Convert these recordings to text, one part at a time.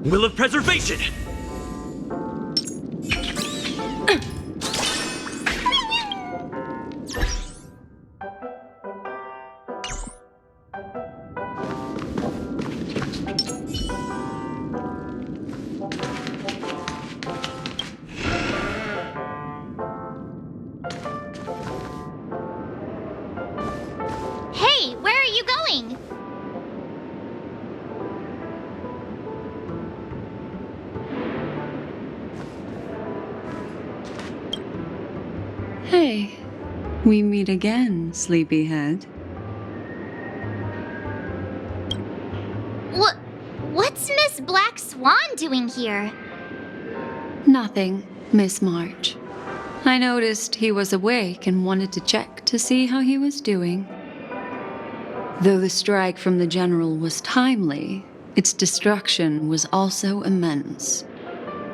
Will of Preservation! Hey, where are you going? Hey, we meet again, sleepyhead. What's Miss Black Swan doing here? Nothing, Miss March. I noticed he was awake and wanted to check to see how he was doing. Though the strike from the General was timely, its destruction was also immense.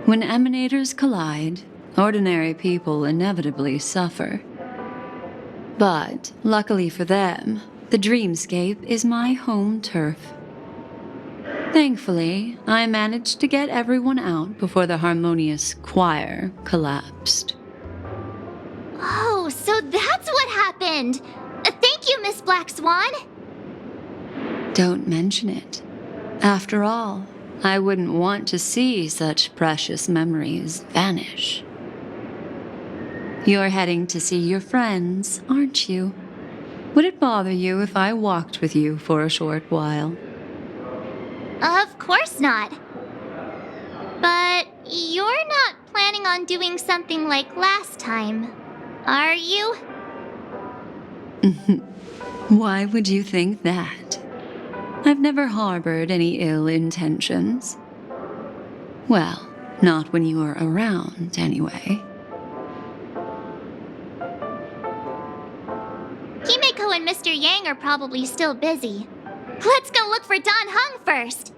When emanators collide, ordinary people inevitably suffer. But, luckily for them, the dreamscape is my home turf. Thankfully, I managed to get everyone out before the harmonious choir collapsed. Oh, so that's what happened! Thank you, Miss Black Swan! Don't mention it. After all, I wouldn't want to see such precious memories vanish. You're heading to see your friends, aren't you? Would it bother you if I walked with you for a short while? Of course not. But you're not planning on doing something like last time, are you? Why would you think that? I've never harbored any ill intentions. Well, not when you were around, anyway. Himeko and Mr. Yang are probably still busy. Let's go look for Don Hung first!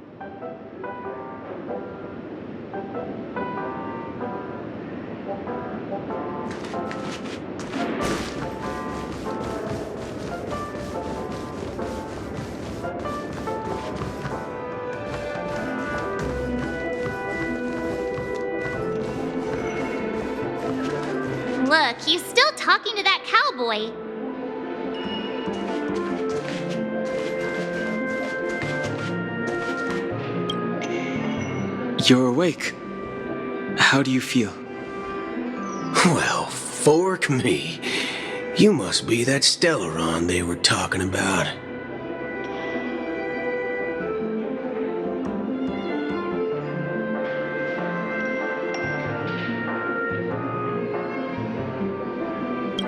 Look, he's still talking to that cowboy. You're awake. How do you feel? Well, fork me. You must be that Stellaron they were talking about.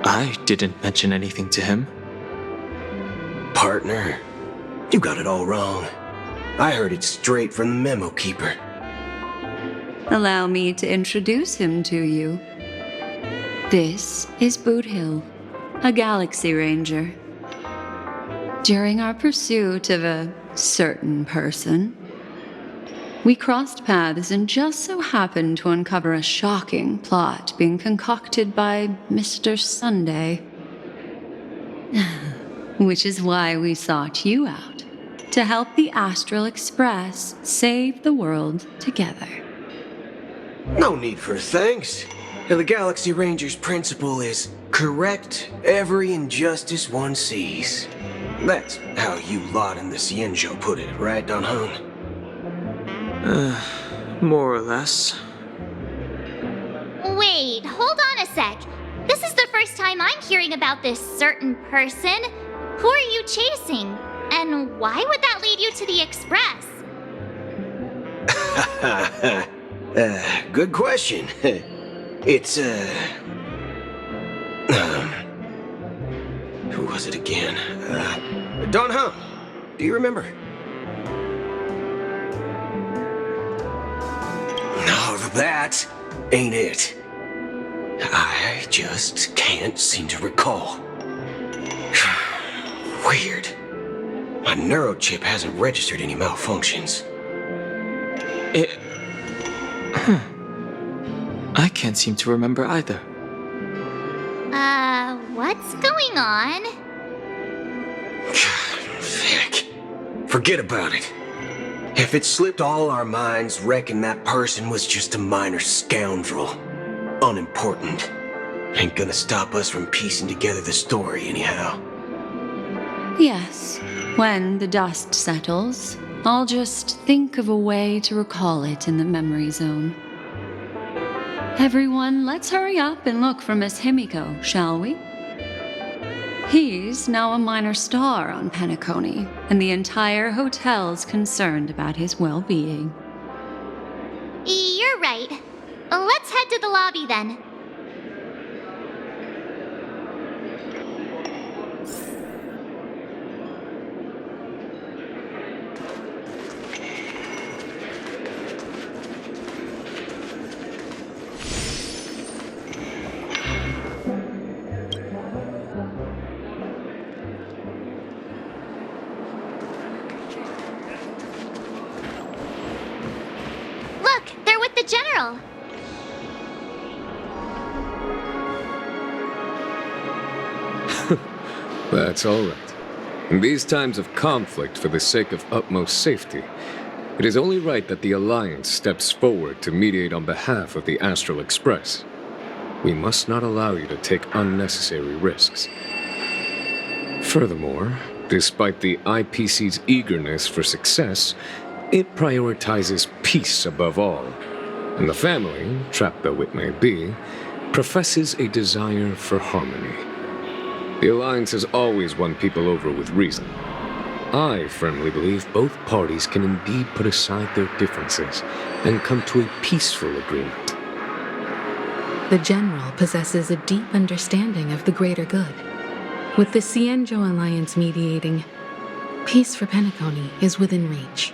I didn't mention anything to him. Partner, you got it all wrong. I heard it straight from the memo keeper. Allow me to introduce him to you. This is Boot Hill, a Galaxy Ranger. During our pursuit of a certain person, we crossed paths and just so happened to uncover a shocking plot being concocted by Mr. Sunday. Which is why we sought you out, to help the Astral Express save the world together. No need for thanks. The Galaxy Ranger's principle is correct every injustice one sees. That's how you lot in the Cienjo put it, right, Don Hung? More or less. Wait, hold on a sec. This is the first time I'm hearing about this certain person. Who are you chasing? And why would that lead you to the Express? Good question. It's, who was it again? Don Hung. Do you remember? No, that ain't it. I just can't seem to recall. Weird. My neurochip hasn't registered any malfunctions. I can't seem to remember either. What's going on? Heck. Forget about it. If it slipped all our minds, reckon that person was just a minor scoundrel. Unimportant. Ain't gonna stop us from piecing together the story anyhow. Yes, when the dust settles, I'll just think of a way to recall it in the memory zone. Everyone, let's hurry up and look for Miss Himiko, shall we? He's now a minor star on Penacony, and the entire hotel's concerned about his well-being. You're right. Let's head to the lobby then. Look, they're with the general. That's all right. In these times of conflict for the sake of utmost safety, it is only right that the Alliance steps forward to mediate on behalf of the Astral Express. We must not allow you to take unnecessary risks. Furthermore, despite the IPC's eagerness for success, it prioritizes peace above all. And the family, trapped though it may be, professes a desire for harmony. The Alliance has always won people over with reason. I firmly believe both parties can indeed put aside their differences and come to a peaceful agreement. The General possesses a deep understanding of the greater good. With the Cienjo Alliance mediating, peace for Penacony is within reach.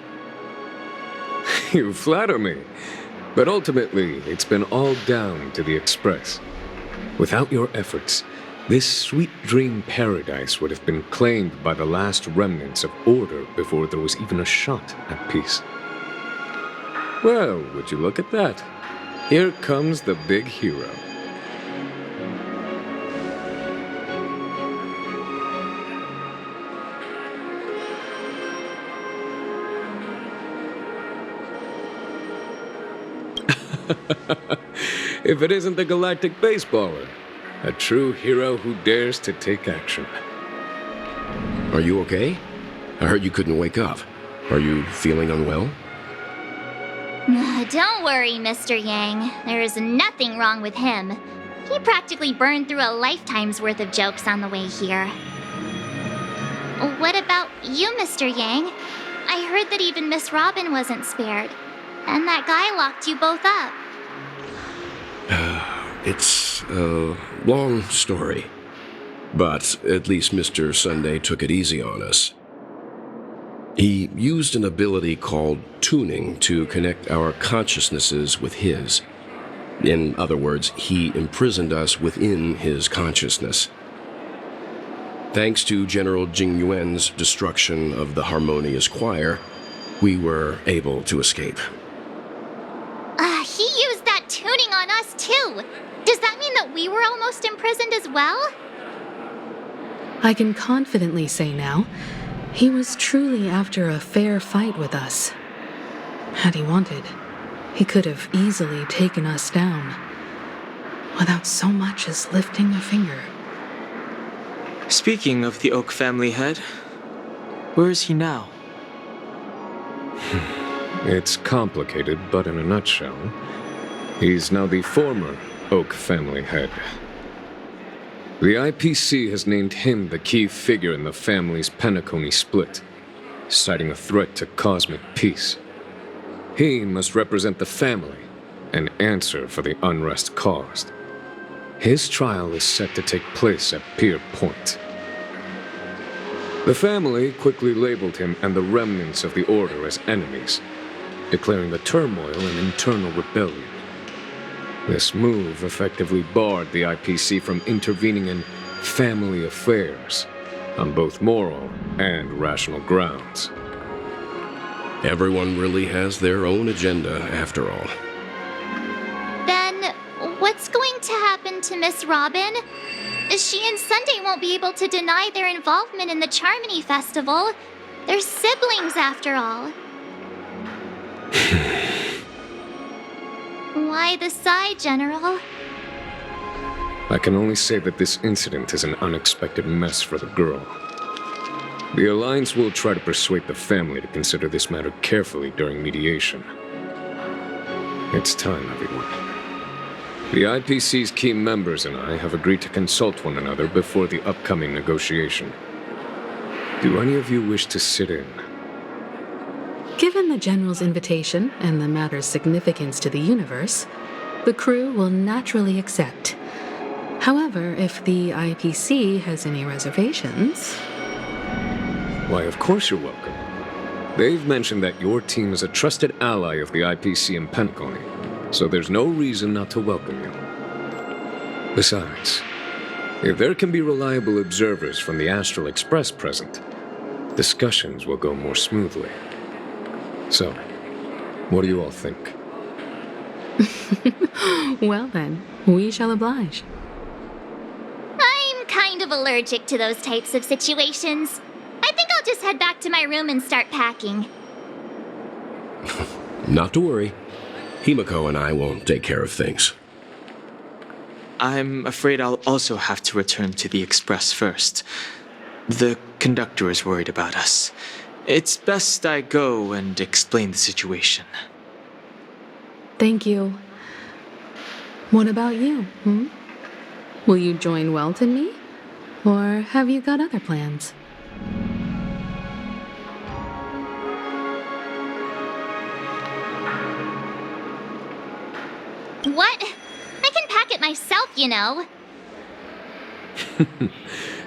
You flatter me. But ultimately, it's been all down to the Express. Without your efforts, this sweet dream paradise would have been claimed by the last remnants of order before there was even a shot at peace. Well, would you look at that? Here comes the big hero. If it isn't the galactic baseballer, a true hero who dares to take action. Are you okay? I heard you couldn't wake up. Are you feeling unwell? Don't worry, Mr. Yang. There is nothing wrong with him. He practically burned through a lifetime's worth of jokes on the way here. What about you, Mr. Yang? I heard that even Miss Robin wasn't spared. And that guy locked you both up. It's a long story. But at least Mr. Sunday took it easy on us. He used an ability called tuning to connect our consciousnesses with his. In other words, he imprisoned us within his consciousness. Thanks to General Jing Yuan's destruction of the Harmonious Choir, we were able to escape. He used that tuning on us too. Does that mean that we were almost imprisoned as well? I can confidently say now, he was truly after a fair fight with us. Had he wanted, he could have easily taken us down, without so much as lifting a finger. Speaking of the Oak family head, where is he now? It's complicated, but in a nutshell, he's now the former Oak family head. The IPC has named him the key figure in the family's Penacony split, citing a threat to cosmic peace. He must represent the family and answer for the unrest caused. His trial is set to take place at Pier Point. The family quickly labeled him and the remnants of the Order as enemies, declaring the turmoil an internal rebellion. This move effectively barred the IPC from intervening in family affairs on both moral and rational grounds. Everyone really has their own agenda, after all. Then, what's going to happen to Miss Robin? She and Sunday won't be able to deny their involvement in the Charmony Festival. They're siblings, after all. Why the sigh, General? I can only say that this incident is an unexpected mess for the girl. The Alliance will try to persuade the family to consider this matter carefully during mediation. It's time, everyone. The IPC's key members and I have agreed to consult one another before the upcoming negotiation. Do any of you wish to sit in? Given the General's invitation and the matter's significance to the universe, the crew will naturally accept. However, if the IPC has any reservations... Why, of course you're welcome. They've mentioned that your team is a trusted ally of the IPC in Pentagony, so there's no reason not to welcome you. Besides, if there can be reliable observers from the Astral Express present, discussions will go more smoothly. So, what do you all think? Well then, we shall oblige. I'm kind of allergic to those types of situations. I think I'll just head back to my room and start packing. Not to worry. Himiko and I will take care of things. I'm afraid I'll also have to return to the Express first. The conductor is worried about us. It's best I go and explain the situation. Thank you. What about you, Will you join Welt and me? Or have you got other plans? What? I can pack it myself, you know.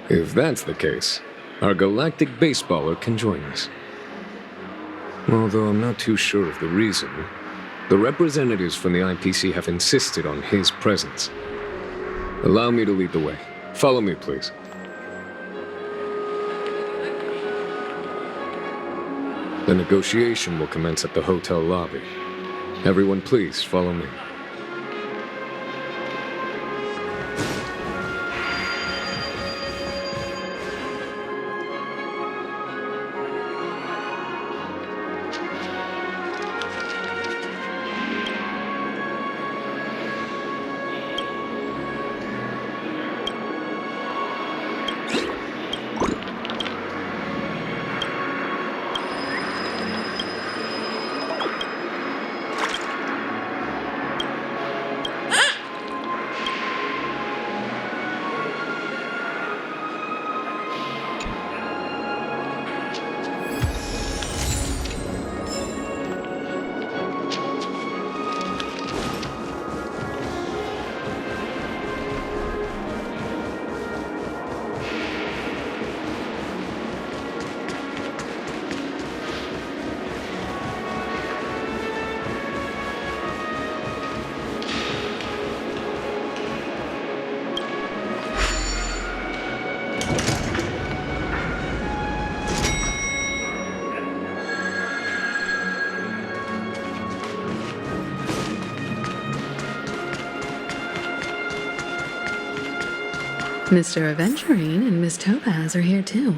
If that's the case, our galactic baseballer can join us. Although I'm not too sure of the reason, the representatives from the IPC have insisted on his presence. Allow me to lead the way. Follow me, please. The negotiation will commence at the hotel lobby. Everyone, please follow me. Mr. Aventurine and Miss Topaz are here too.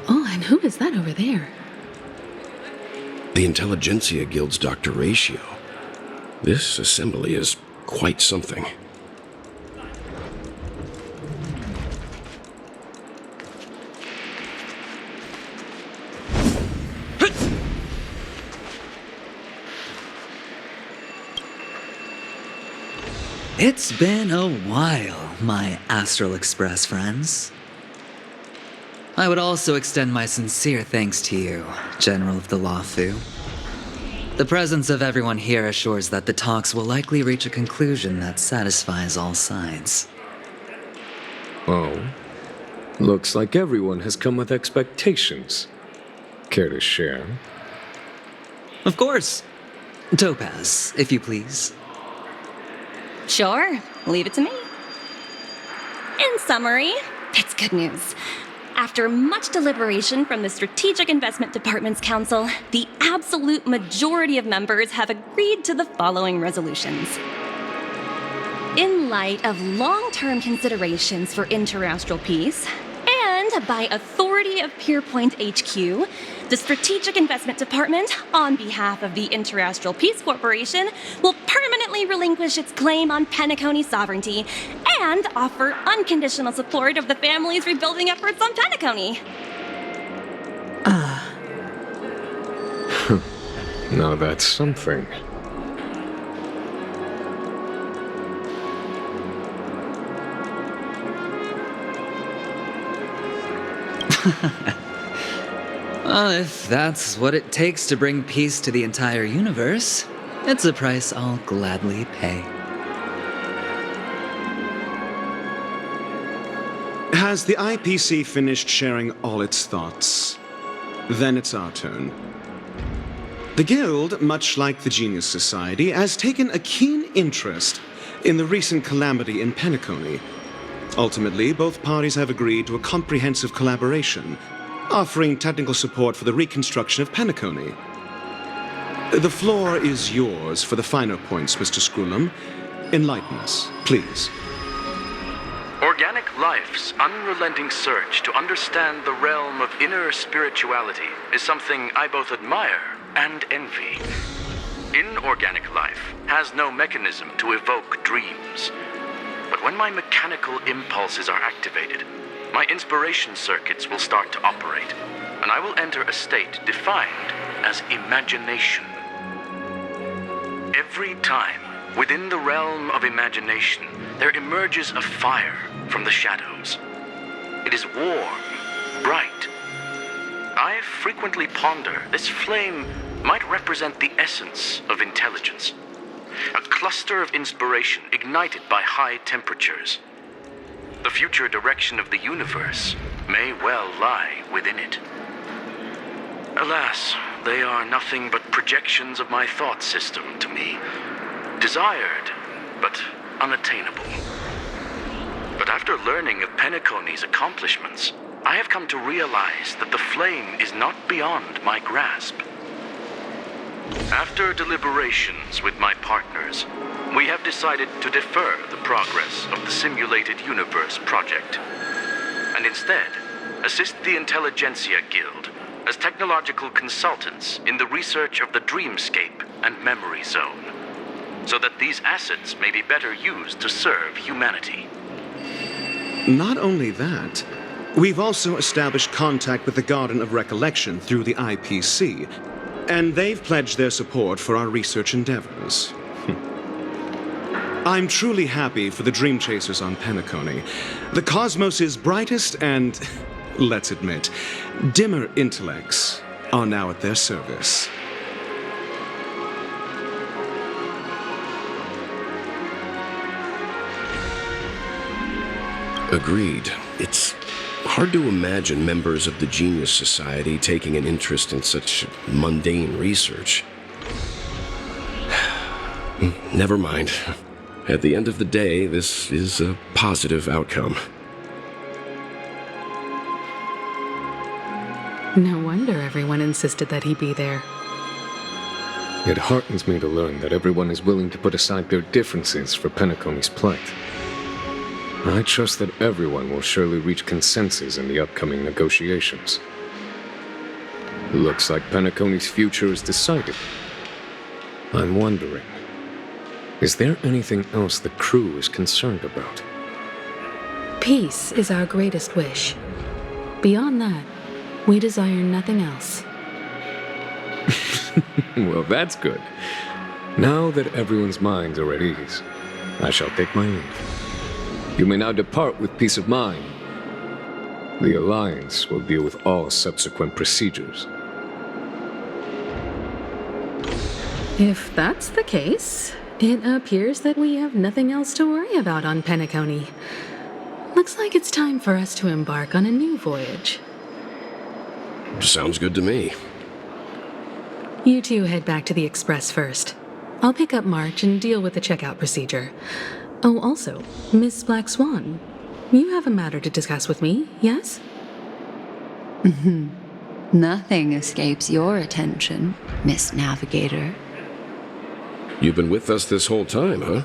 Oh, and who is that over there? The Intelligentsia Guild's Dr. Ratio. This assembly is quite something. It's been a while, my Astral Express friends. I would also extend my sincere thanks to you, General of the Lawfu. The presence of everyone here assures that the talks will likely reach a conclusion that satisfies all sides. Oh, looks like everyone has come with expectations. Care to share? Of course. Topaz, if you please. Sure, leave it to me. In summary, it's good news. After much deliberation from the Strategic Investment Department's Council, the absolute majority of members have agreed to the following resolutions. In light of long-term considerations for interastral peace, and by authority of Pierpoint HQ, the Strategic Investment Department, on behalf of the Interastral Peace Corporation, will permanently relinquish its claim on Penacony sovereignty and offer unconditional support of the family's rebuilding efforts on Penacony. Now that's something. Well, if that's what it takes to bring peace to the entire universe, it's a price I'll gladly pay. Has the IPC finished sharing all its thoughts? Then it's our turn. The Guild, much like the Genius Society, has taken a keen interest in the recent calamity in Penacony. Ultimately, both parties have agreed to a comprehensive collaboration, offering technical support for the reconstruction of Penacony. The floor is yours for the finer points, Mr. Screwlam. Enlighten us, please. Organic life's unrelenting search to understand the realm of inner spirituality is something I both admire and envy. Inorganic life has no mechanism to evoke dreams. But when my mechanical impulses are activated, my inspiration circuits will start to operate, and I will enter a state defined as imagination. Every time, within the realm of imagination, there emerges a fire from the shadows. It is warm, bright. I frequently ponder this flame might represent the essence of intelligence. A cluster of inspiration ignited by high temperatures. The future direction of the universe may well lie within it. Alas, they are nothing but projections of my thought system to me. Desired, but unattainable. But after learning of Penacony's accomplishments, I have come to realize that the flame is not beyond my grasp. After deliberations with my partners, we have decided to defer the progress of the Simulated Universe project, and instead assist the Intelligentsia Guild as technological consultants in the research of the Dreamscape and Memory Zone, so that these assets may be better used to serve humanity. Not only that, we've also established contact with the Garden of Recollection through the IPC, and they've pledged their support for our research endeavors. I'm truly happy for the Dream Chasers on Penacony. The cosmos' brightest and, let's admit, dimmer intellects are now at their service. Agreed. It's hard to imagine members of the Genius Society taking an interest in such mundane research. Never mind. At the end of the day, this is a positive outcome. No wonder everyone insisted that he be there. It heartens me to learn that everyone is willing to put aside their differences for Penacony's plight. I trust that everyone will surely reach consensus in the upcoming negotiations. Looks like Penacony's future is decided. I'm wondering, is there anything else the crew is concerned about? Peace is our greatest wish. Beyond that, we desire nothing else. Well, that's good. Now that everyone's minds are at ease, I shall take my leave. You may now depart with peace of mind. The Alliance will deal with all subsequent procedures. If that's the case, it appears that we have nothing else to worry about on Penacony. Looks like it's time for us to embark on a new voyage. Sounds good to me. You two head back to the Express first. I'll pick up March and deal with the checkout procedure. Oh, also, Miss Black Swan, you have a matter to discuss with me, yes? Nothing escapes your attention, Miss Navigator. You've been with us this whole time, huh?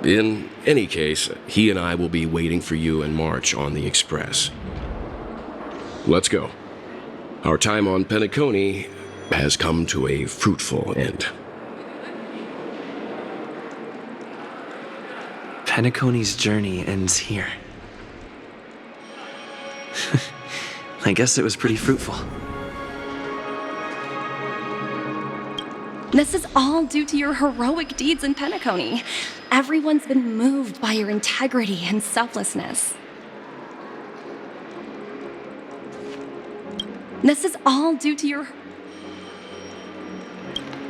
In any case, he and I will be waiting for you and March on the Express. Let's go. Our time on Penacony has come to a fruitful end. Penacony's journey ends here. I guess it was pretty fruitful. This is all due to your heroic deeds in Penacony. Everyone's been moved by your integrity and selflessness. This is all due to your...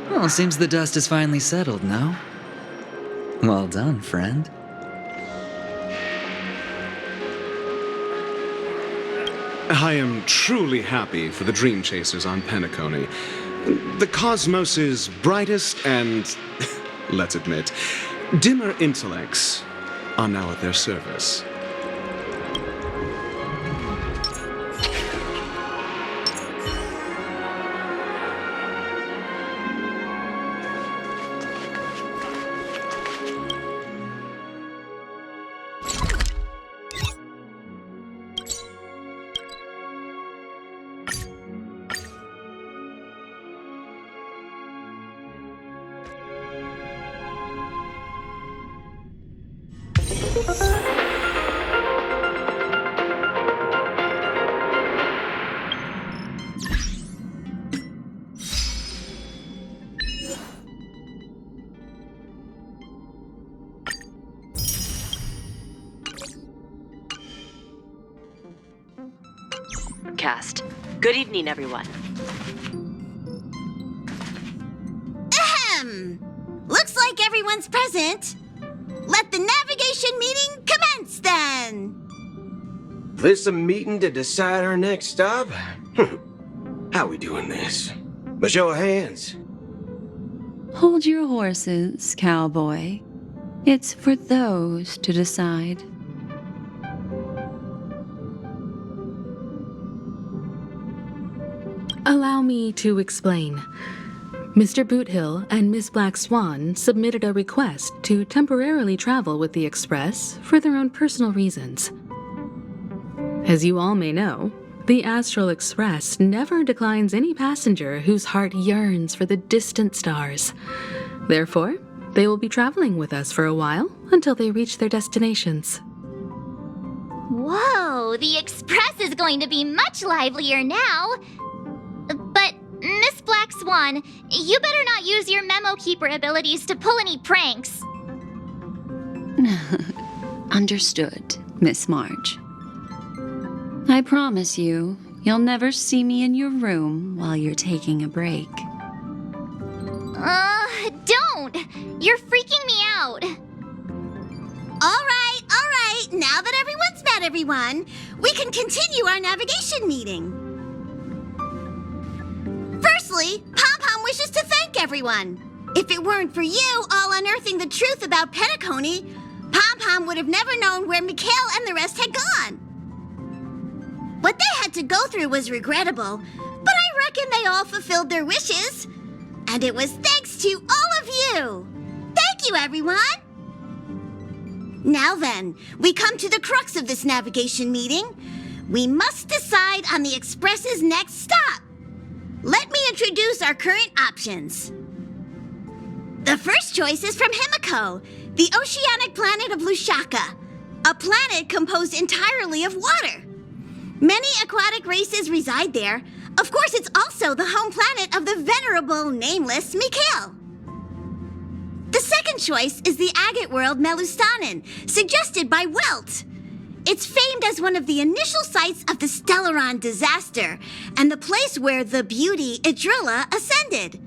Well, seems the dust is finally settled, no? Well done, friend. I am truly happy for the Dream Chasers on Penacony. The cosmos's brightest and, let's admit, dimmer intellects are now at their service. Cast. Good evening, everyone. Ahem! Looks like everyone's present. Let the navigation meeting commence then! This a meeting to decide our next stop? How we doing this? By show of hands. Hold your horses, cowboy. It's for those to decide. Allow me to explain. Mr. Boothill and Miss Black Swan submitted a request to temporarily travel with the Express for their own personal reasons. As you all may know, the Astral Express never declines any passenger whose heart yearns for the distant stars. Therefore, they will be traveling with us for a while until they reach their destinations. Whoa, the Express is going to be much livelier now. But, Miss Black Swan, you better not use your memo keeper abilities to pull any pranks. Understood, Miss March. I promise you, you'll never see me in your room while you're taking a break. Don't! You're freaking me out. All right. Now that everyone's met everyone, we can continue our navigation meeting. Firstly, Pom-Pom wishes to thank everyone. If it weren't for you all unearthing the truth about Penacony, Pom-Pom would have never known where Mikhail and the rest had gone. What they had to go through was regrettable, but I reckon they all fulfilled their wishes. And it was thanks to all of you. Thank you, everyone. Now then, we come to the crux of this navigation meeting. We must decide on the Express's next stop. Let me introduce our current options. The first choice is from Himiko, the oceanic planet of Lushaka, a planet composed entirely of water. Many aquatic races reside there. Of course, it's also the home planet of the venerable, nameless Mikhail. The second choice is the agate world Melustanen, suggested by Welt. It's famed as one of the initial sites of the Stellaron disaster, and the place where the beauty Idrilla ascended.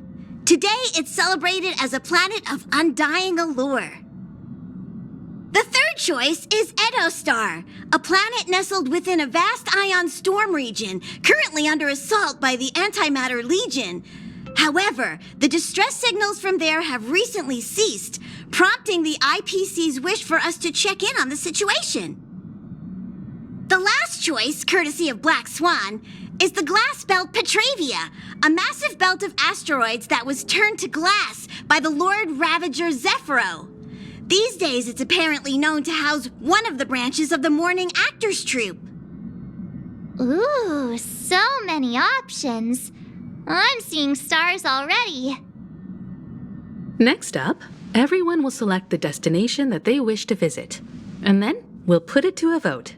Today, it's celebrated as a planet of undying allure. The third choice is Edostar, a planet nestled within a vast ion storm region, currently under assault by the Antimatter Legion. However, the distress signals from there have recently ceased, prompting the IPC's wish for us to check in on the situation. The last choice, courtesy of Black Swan, is the glass belt Petravia, a massive belt of asteroids that was turned to glass by the Lord Ravager Zephyro. These days, it's apparently known to house one of the branches of the Morning Actors Troupe. Ooh, so many options. I'm seeing stars already. Next up, everyone will select the destination that they wish to visit, and then we'll put it to a vote.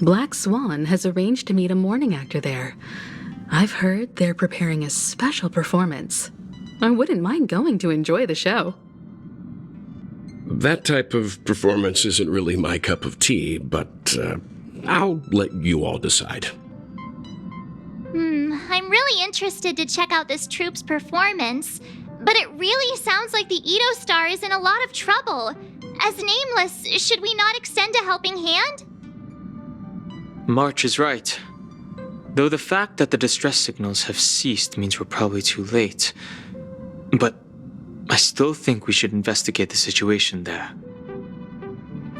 Black Swan has arranged to meet a morning actor there. I've heard they're preparing a special performance. I wouldn't mind going to enjoy the show. That type of performance isn't really my cup of tea, but I'll let you all decide. I'm really interested to check out this troupe's performance, but it really sounds like the Edo Star is in a lot of trouble. As Nameless, should we not extend a helping hand? March is right. Though the fact that the distress signals have ceased means we're probably too late. But I still think we should investigate the situation there.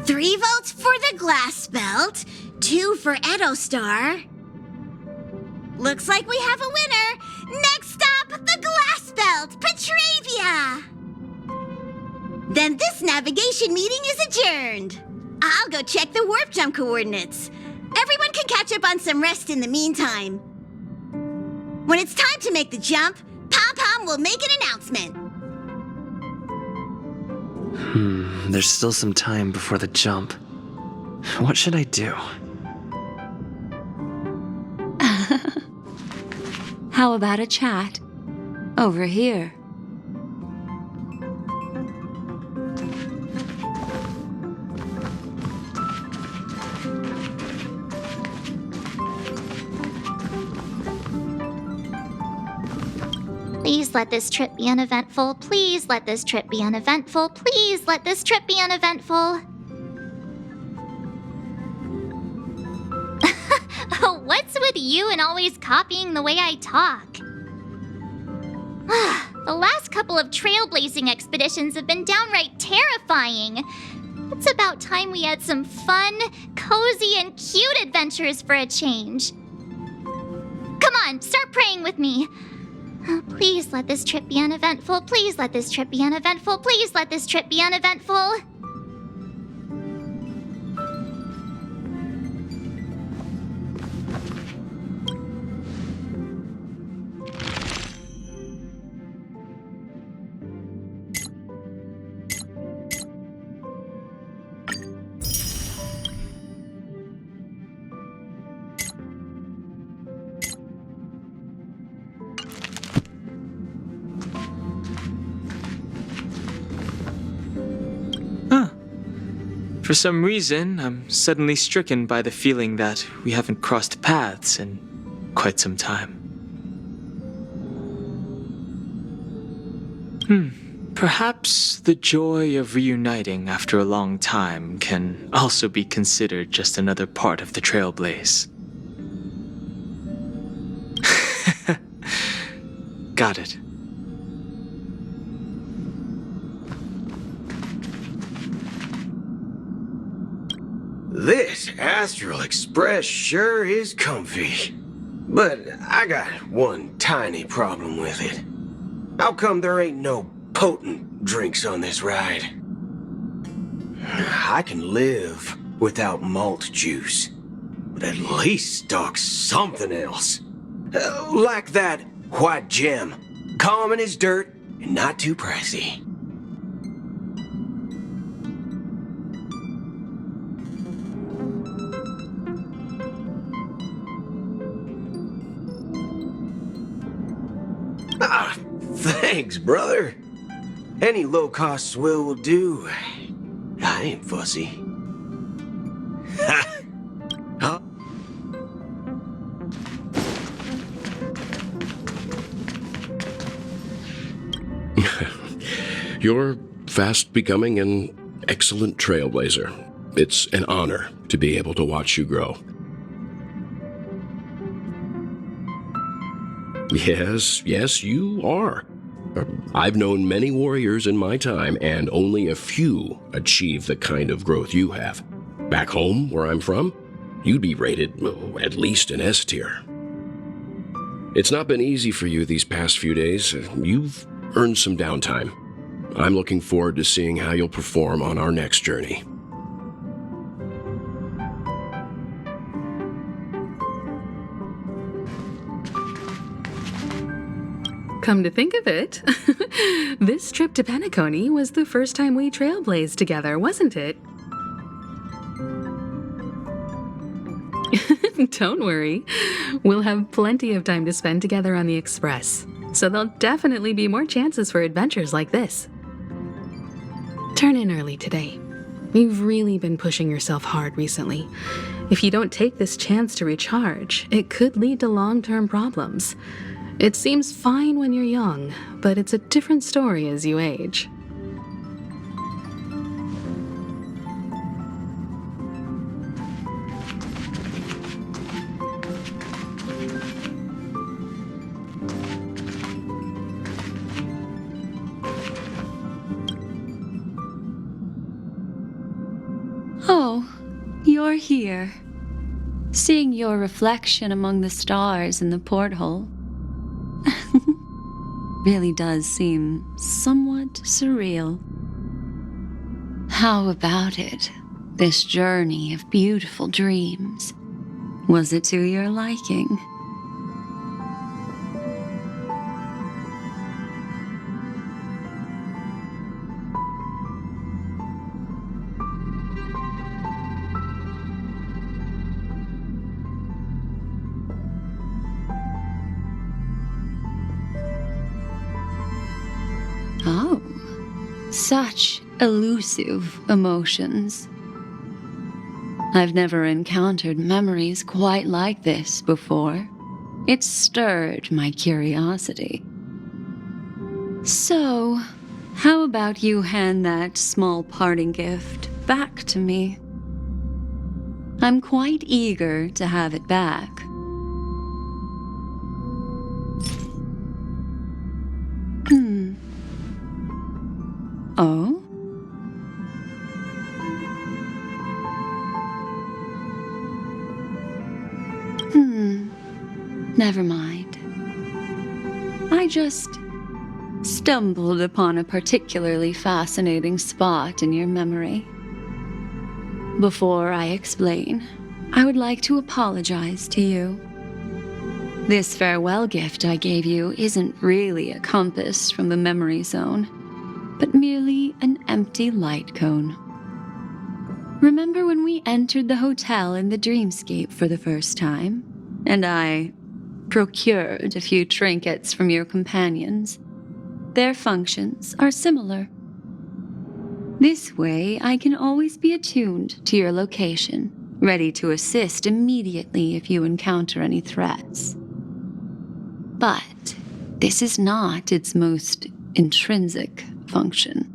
3 votes for the glass belt, 2 for Edo Star. Looks like we have a winner. Next stop, the glass belt, Petravia. Then this navigation meeting is adjourned. I'll go check the warp jump coordinates. Everyone can catch up on some rest in the meantime. When it's time to make the jump, Pom-Pom will make an announcement. There's still some time before the jump. What should I do? How about a chat? Over here. Please let this trip be uneventful. Please let this trip be uneventful. Please let this trip be uneventful. What's with you and always copying the way I talk? The last couple of trailblazing expeditions have been downright terrifying. It's about time we had some fun, cozy, and cute adventures for a change. Come on, start praying with me. Please let this trip be uneventful. Please let this trip be uneventful. Please let this trip be uneventful. For some reason, I'm suddenly stricken by the feeling that we haven't crossed paths in quite some time. Perhaps the joy of reuniting after a long time can also be considered just another part of the trailblaze. Got it. This Astral Express sure is comfy. But I got one tiny problem with it. How come there ain't no potent drinks on this ride? I can live without malt juice, but at least stock something else. Like that white gem, calm as dirt and not too pricey. Ah, thanks, brother. Any low-cost swill will do. I ain't fussy. Ha! Huh? You're fast becoming an excellent trailblazer. It's an honor to be able to watch you grow. Yes, you are. I've known many warriors in my time, and only a few achieve the kind of growth you have. Back home, where I'm from, you'd be rated at least an S tier. It's not been easy for you these past few days. You've earned some downtime. I'm looking forward to seeing how you'll perform on our next journey. Come to think of it, this trip to Penacony was the first time we trailblazed together, wasn't it? Don't worry. We'll have plenty of time to spend together on the Express, so there'll definitely be more chances for adventures like this. Turn in early today. You've really been pushing yourself hard recently. If you don't take this chance to recharge, it could lead to long-term problems. It seems fine when you're young, but it's a different story as you age. Oh, you're here. Seeing your reflection among the stars in the porthole really does seem somewhat surreal. How about it, this journey of beautiful dreams? Was it to your liking? Oh, such elusive emotions. I've never encountered memories quite like this before. It stirred my curiosity. So, how about you hand that small parting gift back to me? I'm quite eager to have it back. Oh? Never mind. I just stumbled upon a particularly fascinating spot in your memory. Before I explain, I would like to apologize to you. This farewell gift I gave you isn't really a compass from the memory zone, but merely an empty light cone. Remember when we entered the hotel in the dreamscape for the first time, and I procured a few trinkets from your companions? Their functions are similar. This way, I can always be attuned to your location, ready to assist immediately if you encounter any threats. But this is not its most intrinsic function.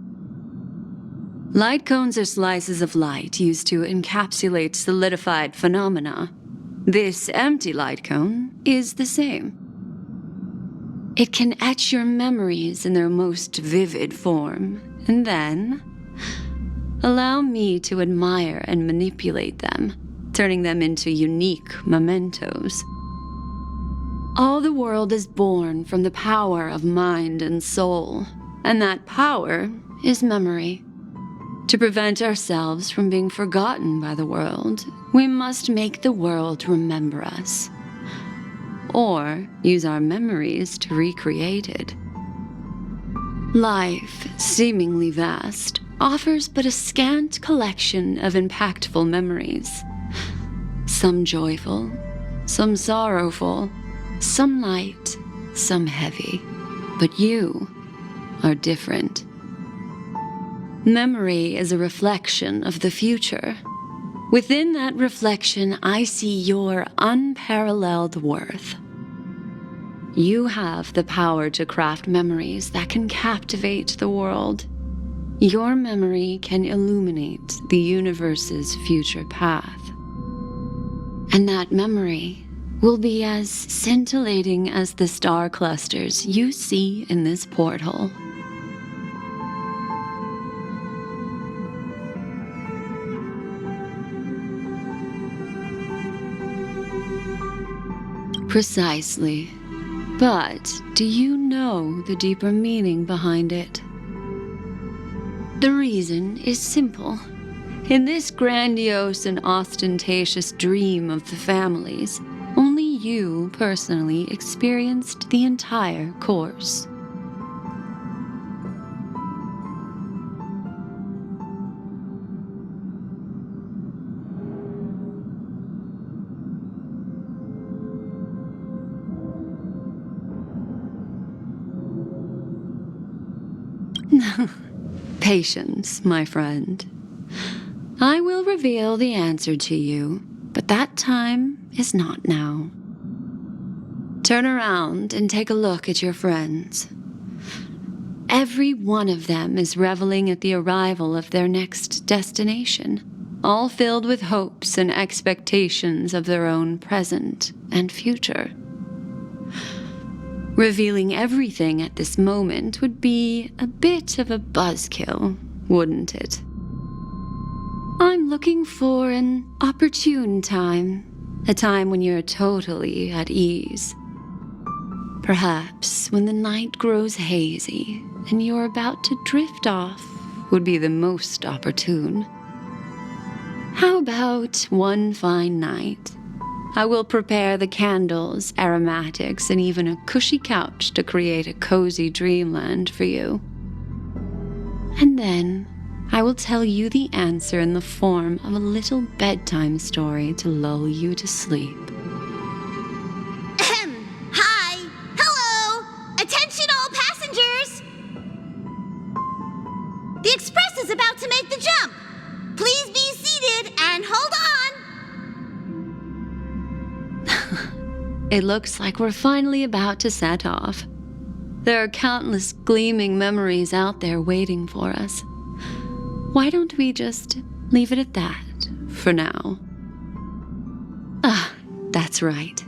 Light cones are slices of light used to encapsulate solidified phenomena. This empty light cone is the same. It can etch your memories in their most vivid form, and then allow me to admire and manipulate them, turning them into unique mementos. All the world is born from the power of mind and soul, and that power is memory. To prevent ourselves from being forgotten by the world, we must make the world remember us, or use our memories to recreate it. Life, seemingly vast, offers but a scant collection of impactful memories. Some joyful, some sorrowful, some light, some heavy. But you are different. Memory is a reflection of the future. Within that reflection, I see your unparalleled worth. You have the power to craft memories that can captivate the world. Your memory can illuminate the universe's future path. And that memory will be as scintillating as the star clusters you see in this porthole. Precisely. But do you know the deeper meaning behind it? The reason is simple. In this grandiose and ostentatious dream of the families, only you personally experienced the entire course. Patience, my friend. I will reveal the answer to you, but that time is not now. Turn around and take a look at your friends. Every one of them is reveling at the arrival of their next destination, all filled with hopes and expectations of their own present and future. Revealing everything at this moment would be a bit of a buzzkill, wouldn't it? I'm looking for an opportune time, a time when you're totally at ease. Perhaps when the night grows hazy and you're about to drift off would be the most opportune. How about one fine night? I will prepare the candles, aromatics, and even a cushy couch to create a cozy dreamland for you. And then I will tell you the answer in the form of a little bedtime story to lull you to sleep. Hi! Hello! Attention all passengers! The express is about to make the jump. Please be seated and hold on. It looks like we're finally about to set off. There are countless gleaming memories out there waiting for us. Why don't we just leave it at that for now? That's right.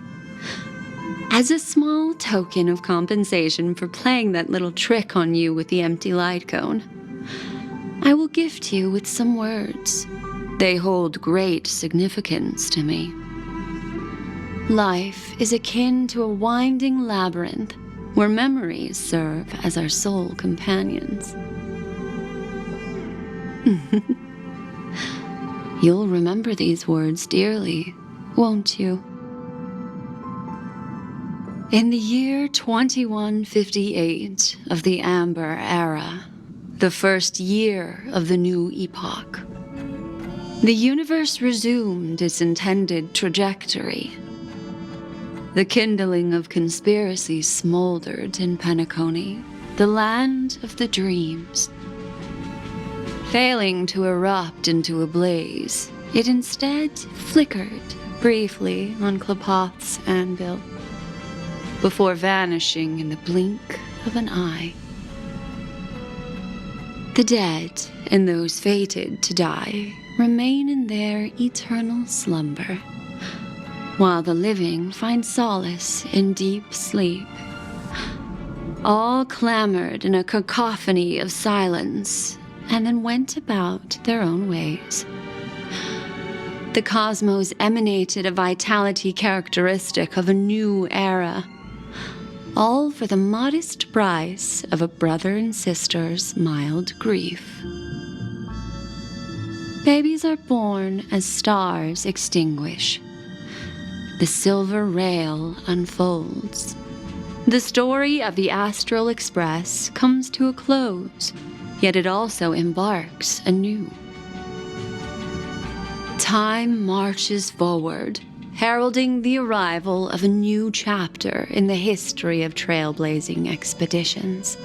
As a small token of compensation for playing that little trick on you with the empty light cone, I will gift you with some words. They hold great significance to me. Life is akin to a winding labyrinth where memories serve as our sole companions. You'll remember these words dearly, won't you? In the year 2158 of the Amber Era, the first year of the new epoch, the universe resumed its intended trajectory. The kindling of conspiracy smoldered in Penacony, the land of the dreams. Failing to erupt into a blaze, it instead flickered briefly on Klapoth's anvil, before vanishing in the blink of an eye. The dead and those fated to die remain in their eternal slumber, while the living find solace in deep sleep. All clamored in a cacophony of silence, and then went about their own ways. The cosmos emanated a vitality characteristic of a new era, all for the modest price of a brother and sister's mild grief. Babies are born as stars extinguish. The silver rail unfolds. The story of the Astral Express comes to a close, yet it also embarks anew. Time marches forward, heralding the arrival of a new chapter in the history of trailblazing expeditions.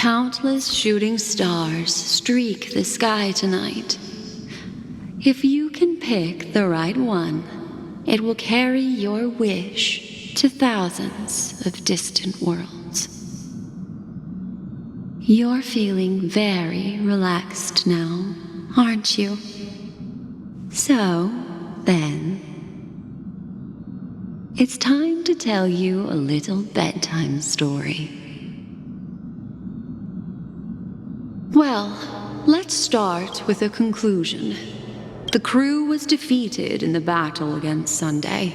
Countless shooting stars streak the sky tonight. If you can pick the right one, it will carry your wish to thousands of distant worlds. You're feeling very relaxed now, aren't you? So, then, it's time to tell you a little bedtime story. Well, let's start with a conclusion. The crew was defeated in the battle against Sunday.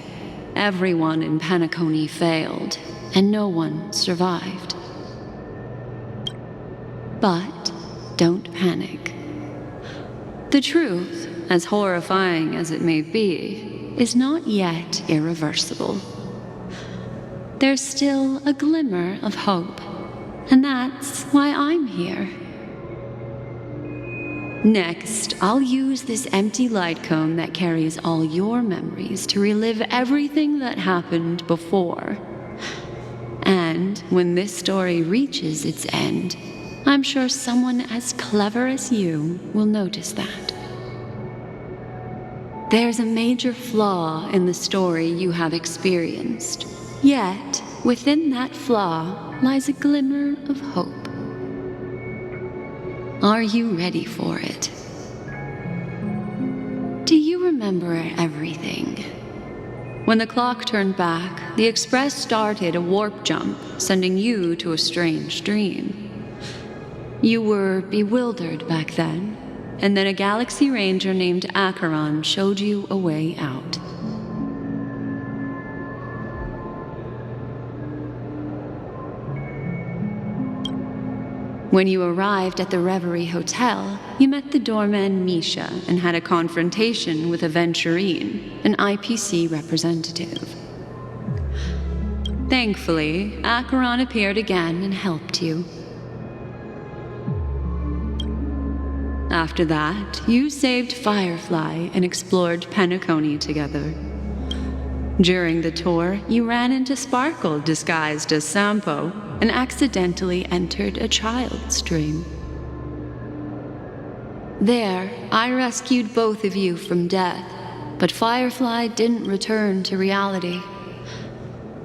Everyone in Penacony failed, and no one survived. But don't panic. The truth, as horrifying as it may be, is not yet irreversible. There's still a glimmer of hope, and that's why I'm here. Next, I'll use this empty light cone that carries all your memories to relive everything that happened before. And when this story reaches its end, I'm sure someone as clever as you will notice that. There's a major flaw in the story you have experienced, yet within that flaw lies a glimmer of hope. Are you ready for it? Do you remember everything? When the clock turned back, the Express started a warp jump, sending you to a strange dream. You were bewildered back then, and then a Galaxy Ranger named Acheron showed you a way out. When you arrived at the Reverie Hotel, you met the doorman Misha and had a confrontation with Aventurine, an IPC representative. Thankfully, Acheron appeared again and helped you. After that, you saved Firefly and explored Penacony together. During the tour, you ran into Sparkle disguised as Sampo and accidentally entered a child's dream. There, I rescued both of you from death, but Firefly didn't return to reality.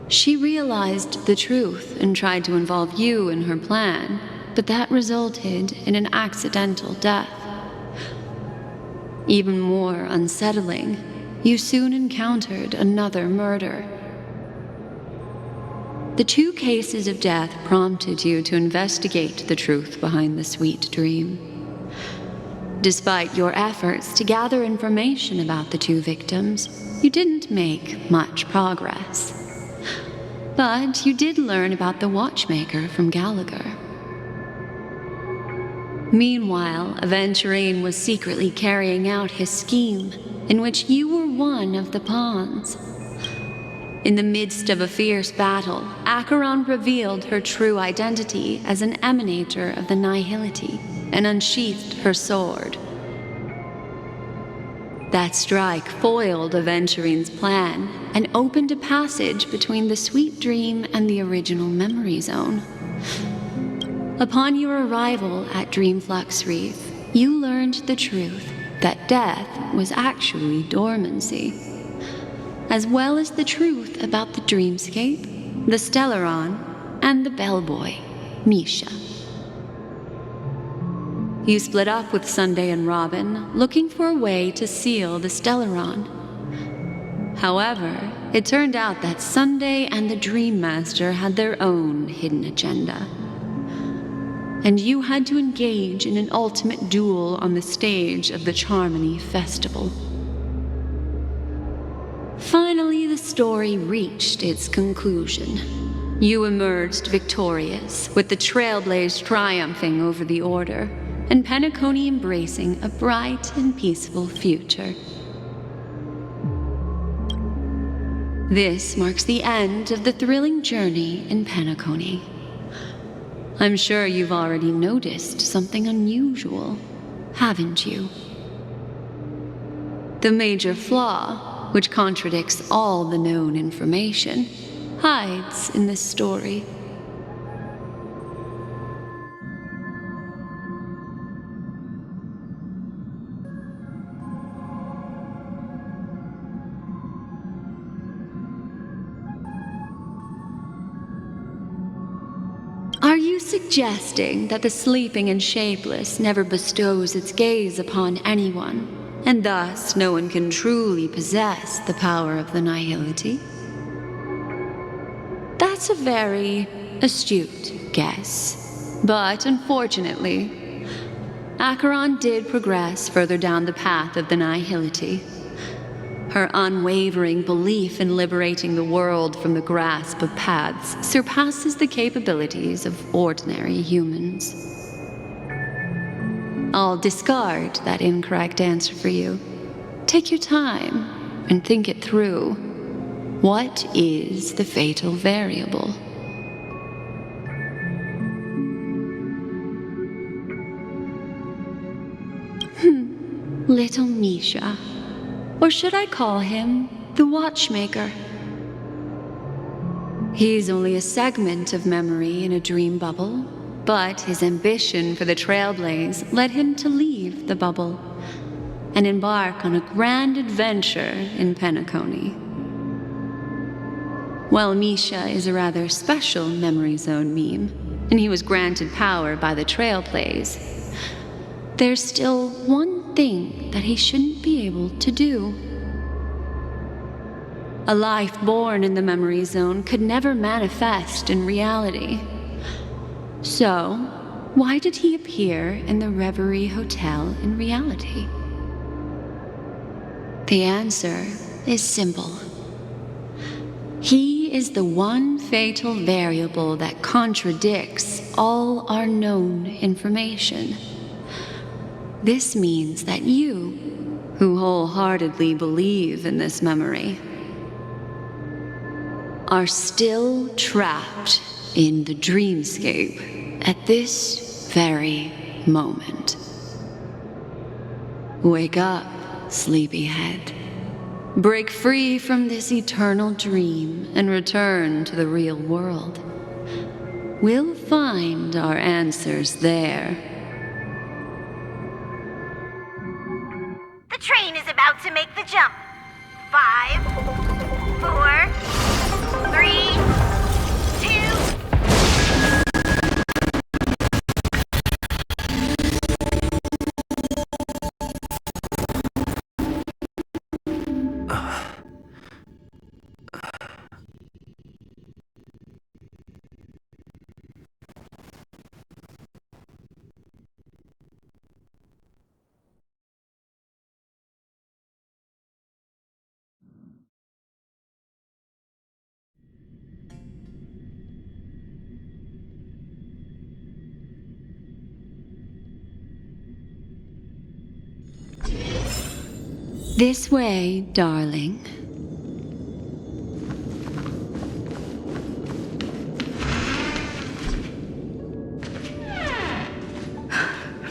She realized the truth and tried to involve you in her plan, but that resulted in an accidental death. Even more unsettling, you soon encountered another murder. The 2 cases of death prompted you to investigate the truth behind the sweet dream. Despite your efforts to gather information about the 2 victims, you didn't make much progress. But you did learn about the watchmaker from Gallagher. Meanwhile, Aventurine was secretly carrying out his scheme, in which you were one of the pawns. In the midst of a fierce battle, Acheron revealed her true identity as an emanator of the Nihility and unsheathed her sword. That strike foiled Aventurine's plan and opened a passage between the sweet dream and the original memory zone. Upon your arrival at Dreamflux Reef, you learned the truth that death was actually dormancy, as well as the truth about the dreamscape, the Stellaron, and the bellboy, Misha. You split up with Sunday and Robin, looking for a way to seal the Stellaron. However, it turned out that Sunday and the Dream Master had their own hidden agenda, and you had to engage in an ultimate duel on the stage of the Charmony Festival. Finally, the story reached its conclusion. You emerged victorious, with the Trailblaze triumphing over the Order, and Penacony embracing a bright and peaceful future. This marks the end of the thrilling journey in Penacony. I'm sure you've already noticed something unusual, haven't you? The major flaw, which contradicts all the known information, hides in this story. suggesting that the sleeping and shapeless never bestows its gaze upon anyone, and thus no one can truly possess the power of the nihility? That's a very astute guess. But unfortunately, Acheron did progress further down the path of the nihility. Her unwavering belief in liberating the world from the grasp of paths surpasses the capabilities of ordinary humans. I'll discard that incorrect answer for you. Take your time and think it through. What is the fatal variable? Little Misha. Or should I call him the Watchmaker? He's only a segment of memory in a dream bubble, but his ambition for the Trailblaze led him to leave the bubble and embark on a grand adventure in Penacony. While Misha is a rather special memory zone meme, and he was granted power by the Trailblaze, there's still one thing that he shouldn't be able to do. A life born in the memory zone could never manifest in reality. So, why did he appear in the Reverie Hotel in reality? The answer is simple. He is the one fatal variable that contradicts all our known information. This means that you, who wholeheartedly believe in this memory, are still trapped in the dreamscape at this very moment. Wake up, sleepyhead. Break free from this eternal dream and return to the real world. We'll find our answers there. The train is about to make the jump. 5, 4, 3, 2... This way, darling.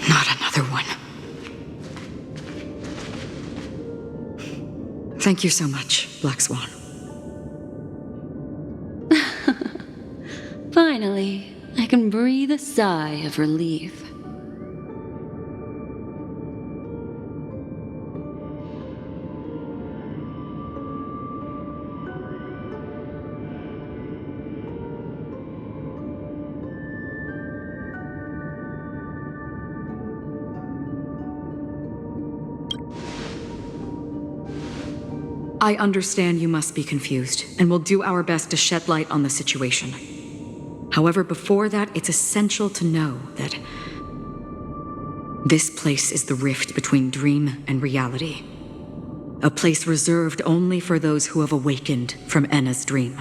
Not another one. Thank you so much, Black Swan. Finally, I can breathe a sigh of relief. I understand you must be confused, and we'll do our best to shed light on the situation. However, before that, it's essential to know that this place is the rift between dream and reality. A place reserved only for those who have awakened from Enna's dream.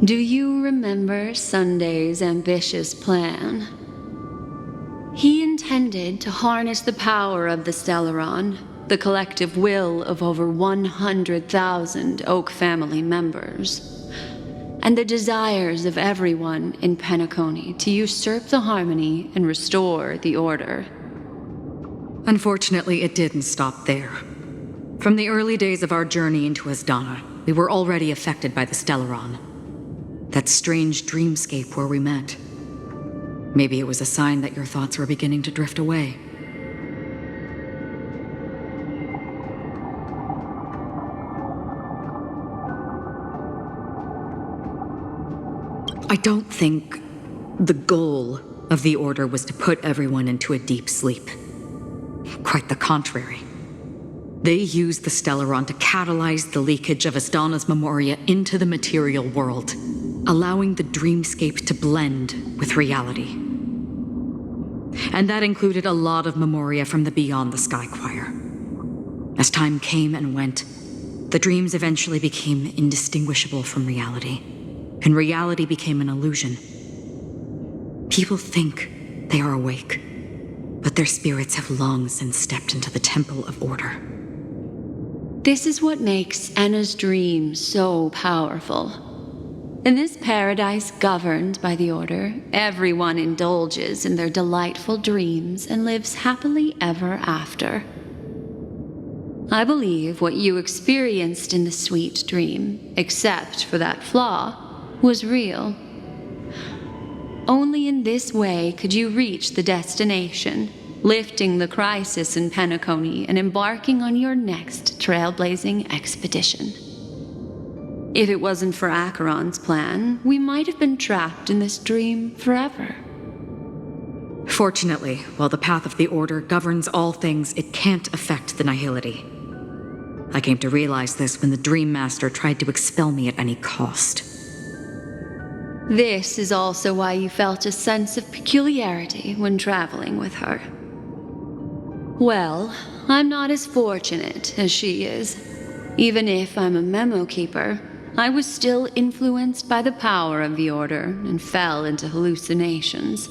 Do you remember Sunday's ambitious plan? He intended to harness the power of the Stellaron, the collective will of over 100,000 Oak family members, and the desires of everyone in Penacony to usurp the harmony and restore the order. Unfortunately, it didn't stop there. From the early days of our journey into Asdana, we were already affected by the Stellaron. That strange dreamscape where we met. Maybe it was a sign that your thoughts were beginning to drift away. I don't think the goal of the Order was to put everyone into a deep sleep. Quite the contrary. They used the Stellaron to catalyze the leakage of Asdana's memoria into the material world, allowing the dreamscape to blend with reality. And that included a lot of memoria from the Beyond the Sky Choir. As time came and went, the dreams eventually became indistinguishable from reality, and reality became an illusion. People think they are awake, but their spirits have long since stepped into the Temple of Order. This is what makes Anna's dream so powerful. In this paradise governed by the Order, everyone indulges in their delightful dreams and lives happily ever after. I believe what you experienced in the sweet dream, except for that flaw, was real. Only in this way could you reach the destination, lifting the crisis in Penacony and embarking on your next trailblazing expedition. If it wasn't for Acheron's plan, we might have been trapped in this dream forever. Fortunately, while the path of the Order governs all things, it can't affect the Nihility. I came to realize this when the Dream Master tried to expel me at any cost. This is also why you felt a sense of peculiarity when traveling with her. Well, I'm not as fortunate as she is. Even if I'm a memo keeper, I was still influenced by the power of the Order and fell into hallucinations.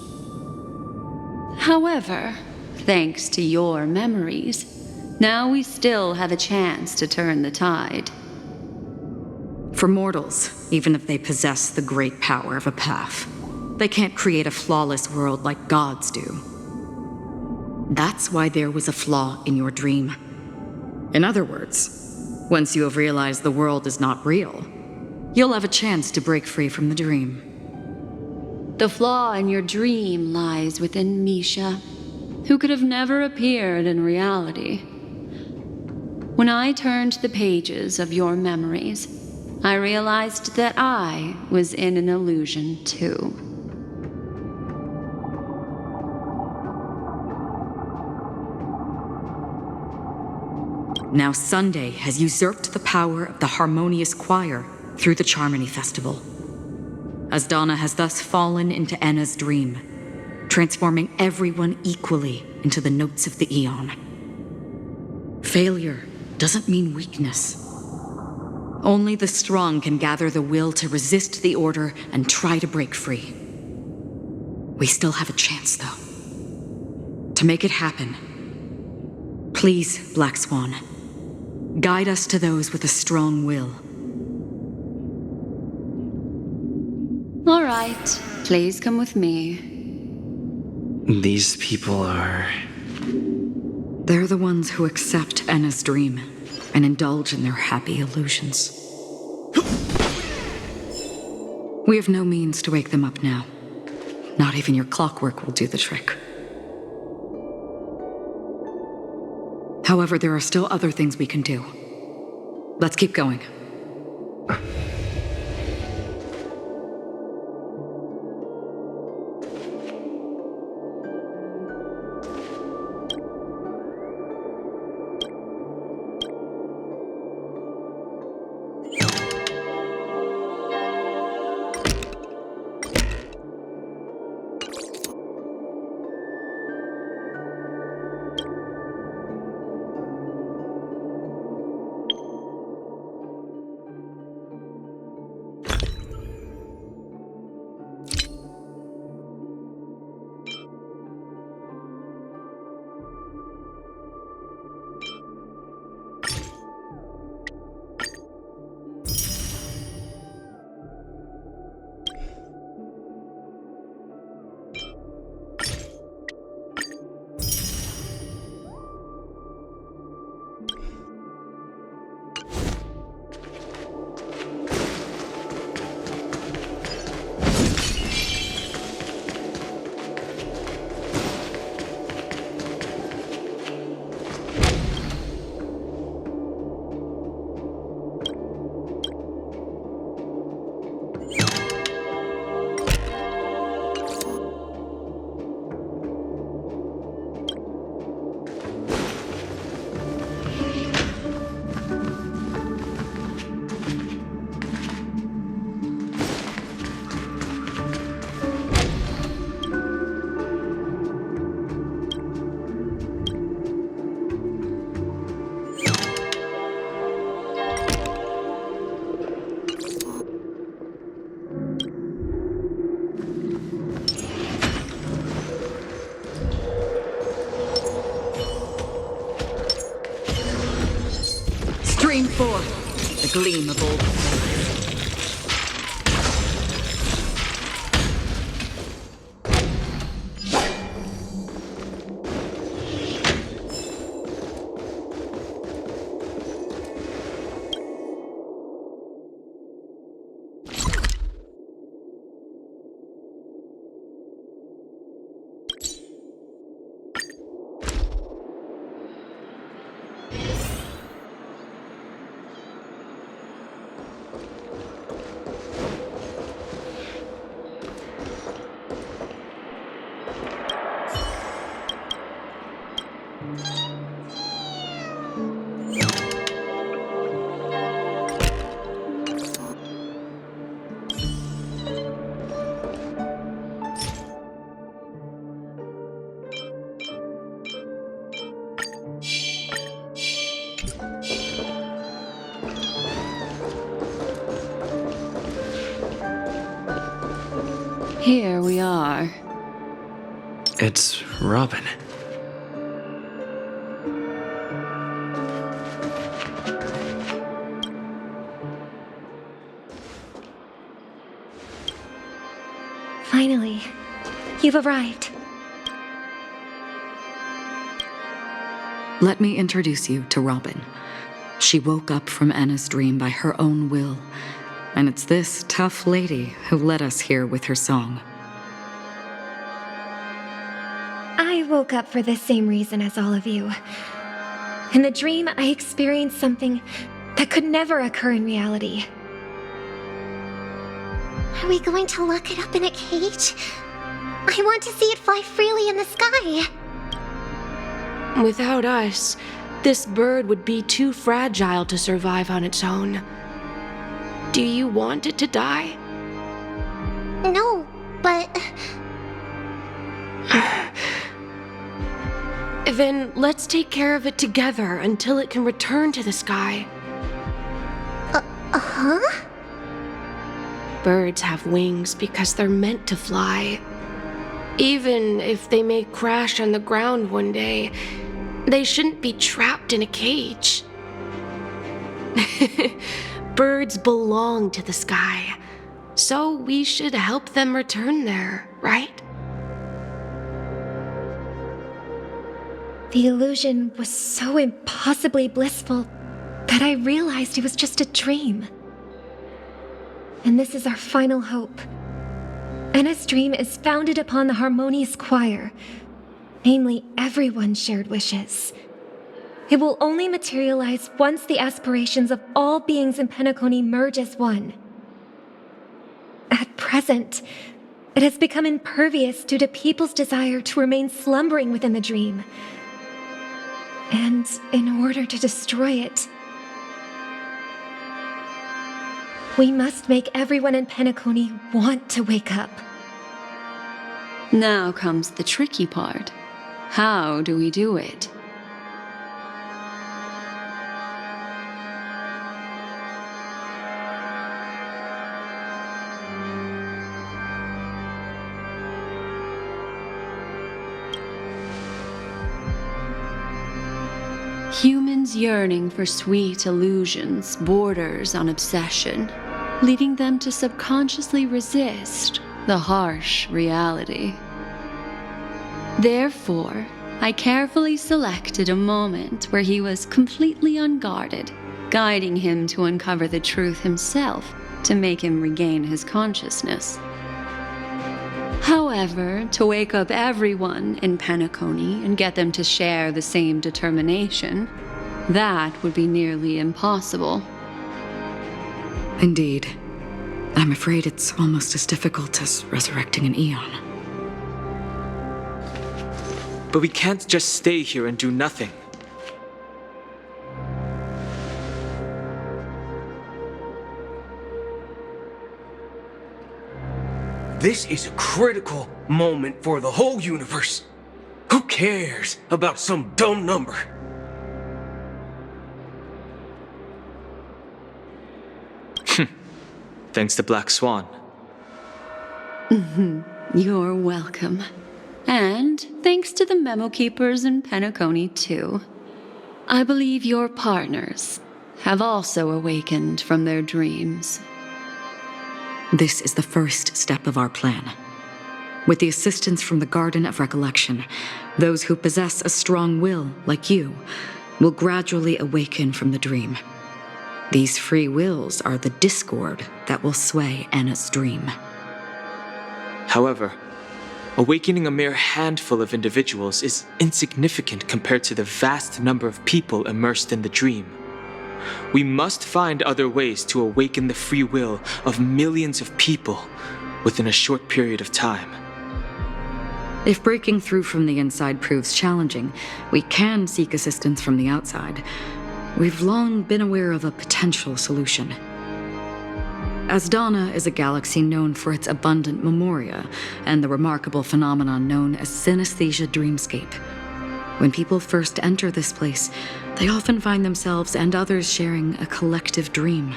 However, thanks to your memories, now we still have a chance to turn the tide. For mortals, even if they possess the great power of a path, they can't create a flawless world like gods do. That's why there was a flaw in your dream. In other words, once you have realized the world is not real, you'll have a chance to break free from the dream. The flaw in your dream lies within Misha, who could have never appeared in reality. When I turned the pages of your memories, I realized that I was in an illusion too. Now Sunday has usurped the power of the Harmonious Choir through the Charmony Festival. Asdana has thus fallen into Enna's dream, transforming everyone equally into the notes of the Aeon. Failure doesn't mean weakness. Only the strong can gather the will to resist the Order and try to break free. We still have a chance, though. To make it happen, please, Black Swan, guide us to those with a strong will. All right, please come with me. These people are... They're the ones who accept Enna's dream and indulge in their happy illusions. We have no means to wake them up now. Not even your clockwork will do the trick. However, there are still other things we can do. Let's keep going. Stream forth the gleam of old flames. Here we are. It's Robin. Finally, you've arrived. Let me introduce you to Robin. She woke up from Anna's dream by her own will, and it's this tough lady who led us here with her song. I woke up for the same reason as all of you. In the dream, I experienced something that could never occur in reality. Are we going to lock it up in a cage? I want to see it fly freely in the sky. Without us, this bird would be too fragile to survive on its own. Do you want it to die? No, but... Then let's take care of it together until it can return to the sky. Huh? Birds have wings because they're meant to fly. Even if they may crash on the ground one day, they shouldn't be trapped in a cage. Birds belong to the sky, so we should help them return there, right? The illusion was so impossibly blissful that I realized it was just a dream. And this is our final hope. Anna's dream is founded upon the harmonious choir, namely everyone's shared wishes. It will only materialize once the aspirations of all beings in Penacony merge as one. At present, it has become impervious due to people's desire to remain slumbering within the dream. And in order to destroy it, we must make everyone in Penacony want to wake up. Now comes the tricky part. How do we do it? Humans yearning for sweet illusions borders on obsession, leading them to subconsciously resist the harsh reality. Therefore, I carefully selected a moment where he was completely unguarded, guiding him to uncover the truth himself to make him regain his consciousness. However, to wake up everyone in Penacony and get them to share the same determination, that would be nearly impossible. Indeed. I'm afraid it's almost as difficult as resurrecting an eon. But we can't just stay here and do nothing. This is a critical moment for the whole universe. Who cares about some dumb number? Thanks to Black Swan. You're welcome. And thanks to the memo keepers in Penacony, too. I believe you're partners, have also awakened from their dreams. This is the first step of our plan. With the assistance from the Garden of Recollection, those who possess a strong will, like you, will gradually awaken from the dream. These free wills are the discord that will sway Anna's dream. However, awakening a mere handful of individuals is insignificant compared to the vast number of people immersed in the dream. We must find other ways to awaken the free will of millions of people within a short period of time. If breaking through from the inside proves challenging, we can seek assistance from the outside. We've long been aware of a potential solution. Asdana is a galaxy known for its abundant memoria and the remarkable phenomenon known as synesthesia dreamscape. When people first enter this place, they often find themselves and others sharing a collective dream.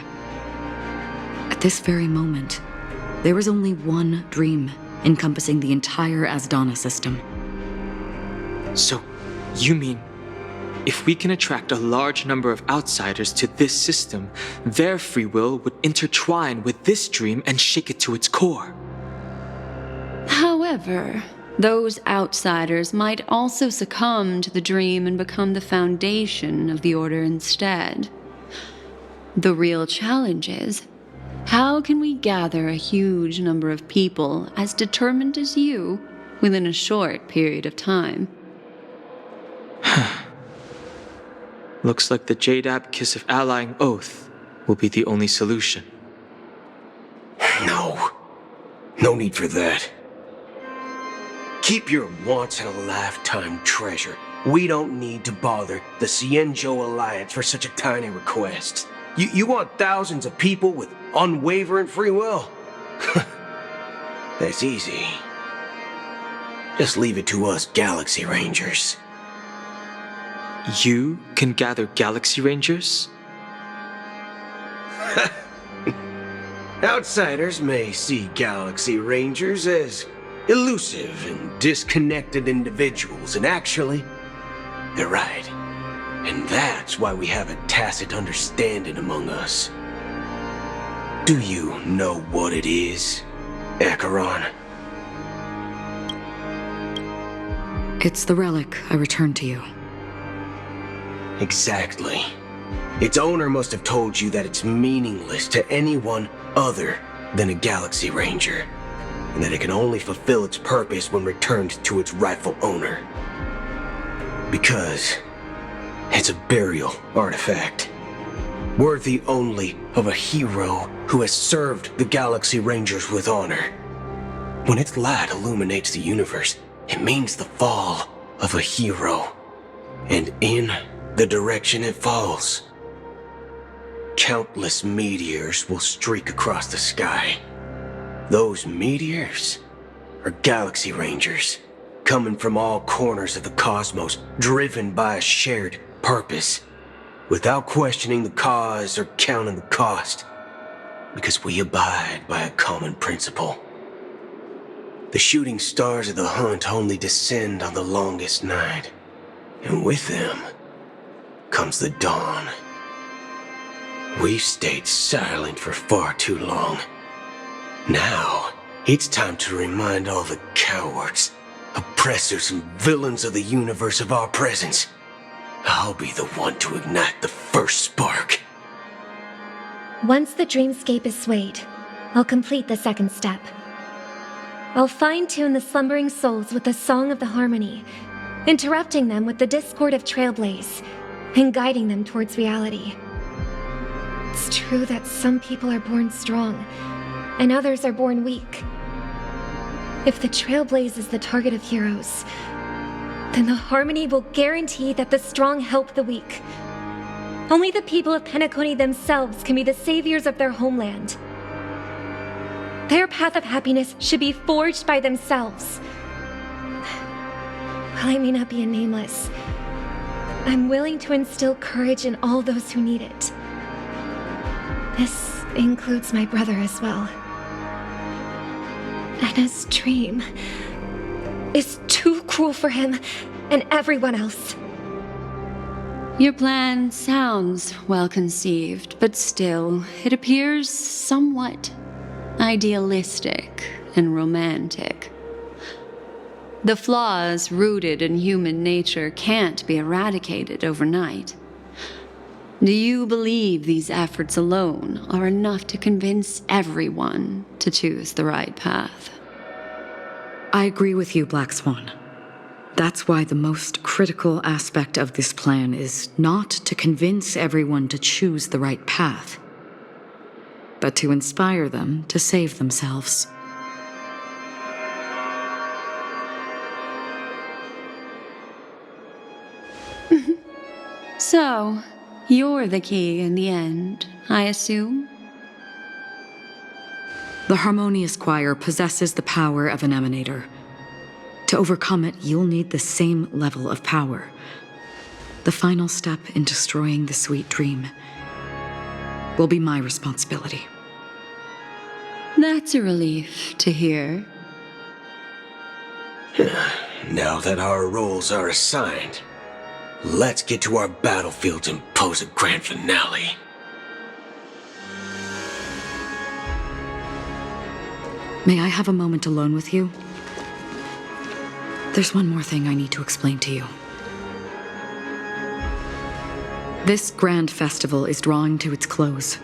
At this very moment, there is only one dream encompassing the entire Asdana system. So, you mean, if we can attract a large number of outsiders to this system, their free will would intertwine with this dream and shake it to its core? However, those outsiders might also succumb to the dream and become the foundation of the Order instead. The real challenge is, how can we gather a huge number of people as determined as you within a short period of time? Looks like the Jade Abacus of Allying Oath will be the only solution. No need for that. Keep your once-in-a-lifetime treasure. We don't need to bother the Cienjo Alliance for such a tiny request. You want thousands of people with unwavering free will? That's easy. Just leave it to us Galaxy Rangers. You can gather Galaxy Rangers? Outsiders may see Galaxy Rangers as elusive and disconnected individuals, and actually, they're right. And that's why we have a tacit understanding among us. Do you know what it is, Acheron? It's the relic I returned to you. Exactly. Its owner must have told you that it's meaningless to anyone other than a Galaxy Ranger, and that it can only fulfill its purpose when returned to its rightful owner. Because it's a burial artifact, worthy only of a hero who has served the Galaxy Rangers with honor. When its light illuminates the universe, it means the fall of a hero, and in the direction it falls, countless meteors will streak across the sky. Those meteors are Galaxy Rangers, coming from all corners of the cosmos, driven by a shared purpose, without questioning the cause or counting the cost, because we abide by a common principle. The shooting stars of the hunt only descend on the longest night, and with them comes the dawn. We've stayed silent for far too long. Now, it's time to remind all the cowards, oppressors, and villains of the universe of our presence. I'll be the one to ignite the first spark. Once the dreamscape is swayed, I'll complete the second step. I'll fine-tune the slumbering souls with the Song of the Harmony, interrupting them with the discord of Trailblaze, and guiding them towards reality. It's true that some people are born strong, and others are born weak. If the Trailblaze is the target of heroes, then the Harmony will guarantee that the strong help the weak. Only the people of Penacony themselves can be the saviors of their homeland. Their path of happiness should be forged by themselves. While I may not be a nameless, I'm willing to instill courage in all those who need it. This includes my brother as well. Anna's dream is too cruel for him and everyone else. Your plan sounds well conceived, but still, it appears somewhat idealistic and romantic. The flaws rooted in human nature can't be eradicated overnight. Do you believe these efforts alone are enough to convince everyone to choose the right path? I agree with you, Black Swan. That's why the most critical aspect of this plan is not to convince everyone to choose the right path, but to inspire them to save themselves. So, you're the key in the end, I assume? The Harmonious Choir possesses the power of an emanator. To overcome it, you'll need the same level of power. The final step in destroying the sweet dream will be my responsibility. That's a relief to hear. Now that our roles are assigned, let's get to our battlefields and pose a grand finale. May I have a moment alone with you? There's one more thing I need to explain to you. This grand festival is drawing to its close.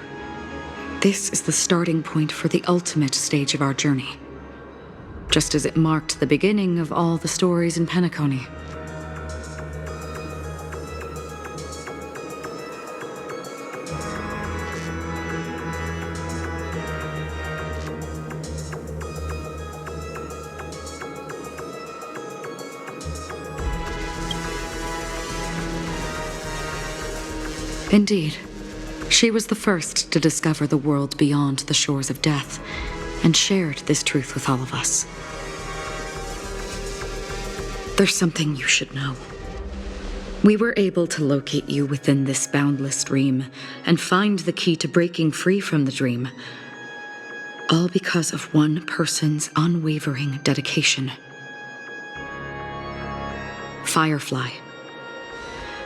This is the starting point for the ultimate stage of our journey, just as it marked the beginning of all the stories in Penacony. Indeed. She was the first to discover the world beyond the shores of death, and shared this truth with all of us. There's something you should know. We were able to locate you within this boundless dream, and find the key to breaking free from the dream, all because of one person's unwavering dedication. Firefly.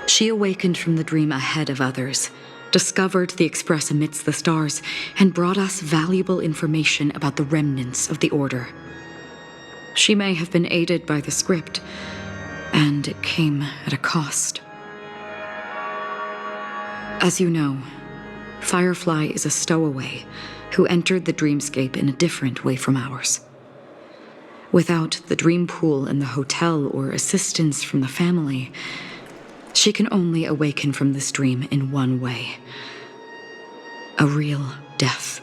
She awakened from the dream ahead of others, discovered the Express amidst the stars, and brought us valuable information about the remnants of the Order. She may have been aided by the script, and it came at a cost. As you know, Firefly is a stowaway who entered the dreamscape in a different way from ours. Without the dream pool in the hotel or assistance from the family, she can only awaken from this dream in one way: a real death.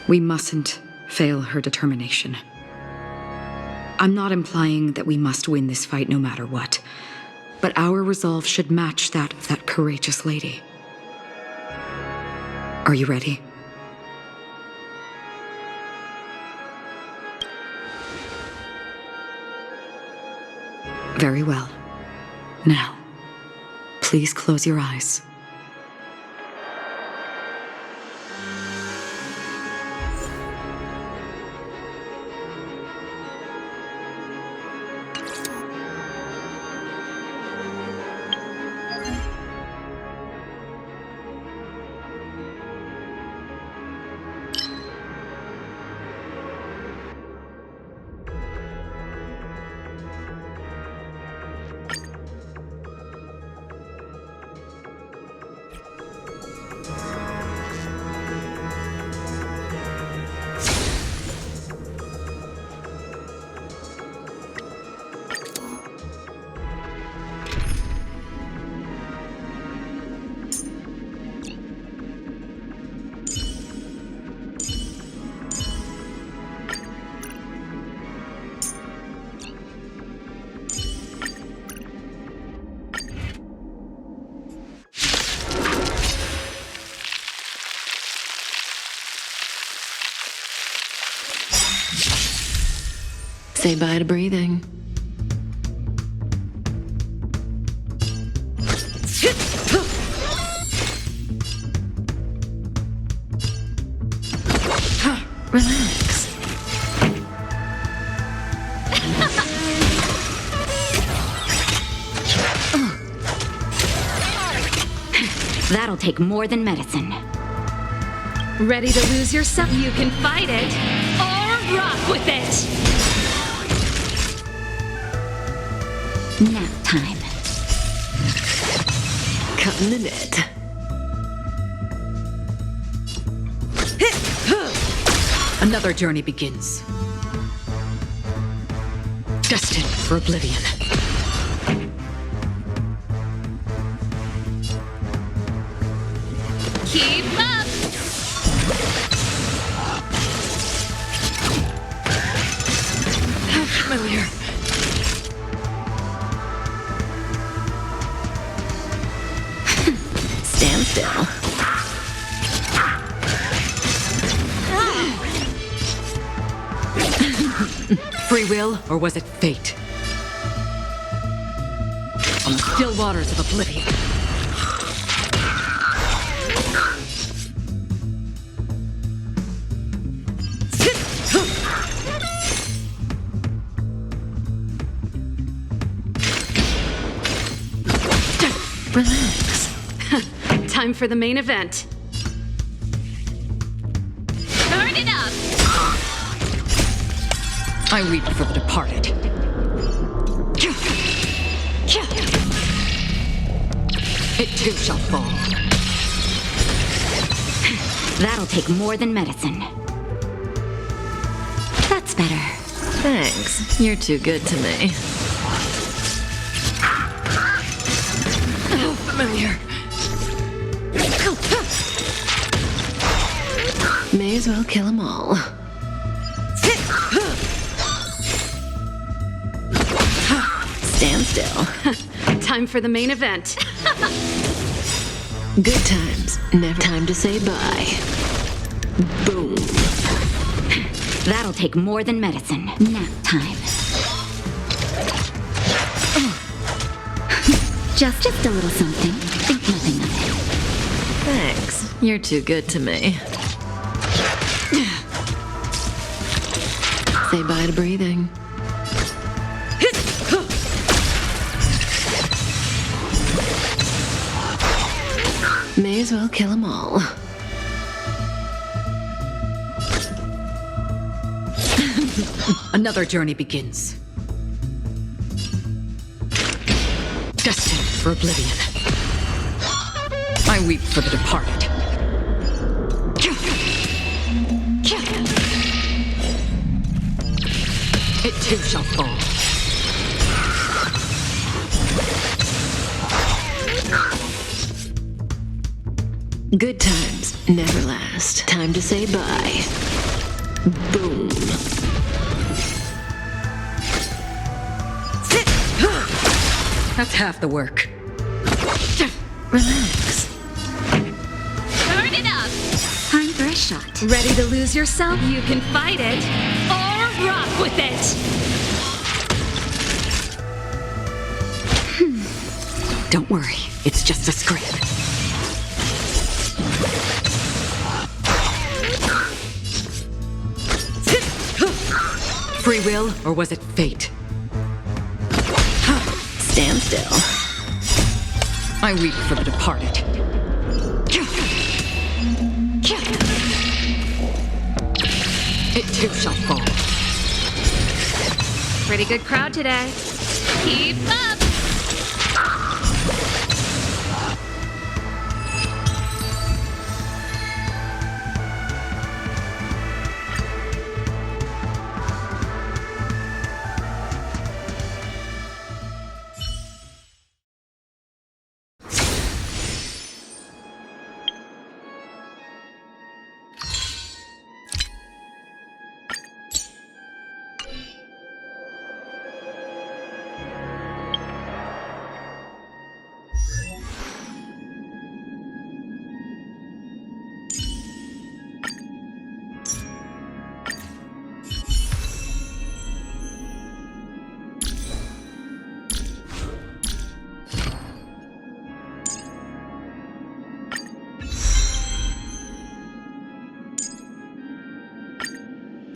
We mustn't fail her determination. I'm not implying that we must win this fight no matter what, but our resolve should match that of that courageous lady. Are you ready? Very well. Now, please close your eyes. Say bye to breathing. Relax. That'll take more than medicine. Ready to lose yourself? You can fight it, or rock with it! Nap time. Cutting the net. Another journey begins. Destined for oblivion. Keep up! How familiar. Stand still. Free will, or was it fate? On the still waters of oblivion. Relax. Time for the main event. Turn it up! I weep for the departed. It too shall fall. That'll take more than medicine. That's better. Thanks. You're too good to me. Oh, familiar. May as well kill them all. Stand still. Time for the main event. Good times. Never time to say bye. Boom. That'll take more than medicine. Nap time. Just a little something. Think nothing of it. Thanks. You're too good to me. Say bye to breathing. May as well kill them all. Another journey begins. Destined for oblivion. I weep for the departed. It too shall fall. Good times never last. Time to say bye. Boom. That's half the work. Relax. Turn it up! Time for a shot. Ready to lose yourself? You can fight it, or rock with it! Don't worry, it's just a scrape. Free will, or was it fate? Stand still. I weep for the departed. It too shall fall. Pretty good crowd today. Keep up!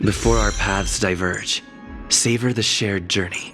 Before our paths diverge, savor the shared journey.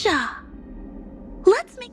Gotcha! Let's make...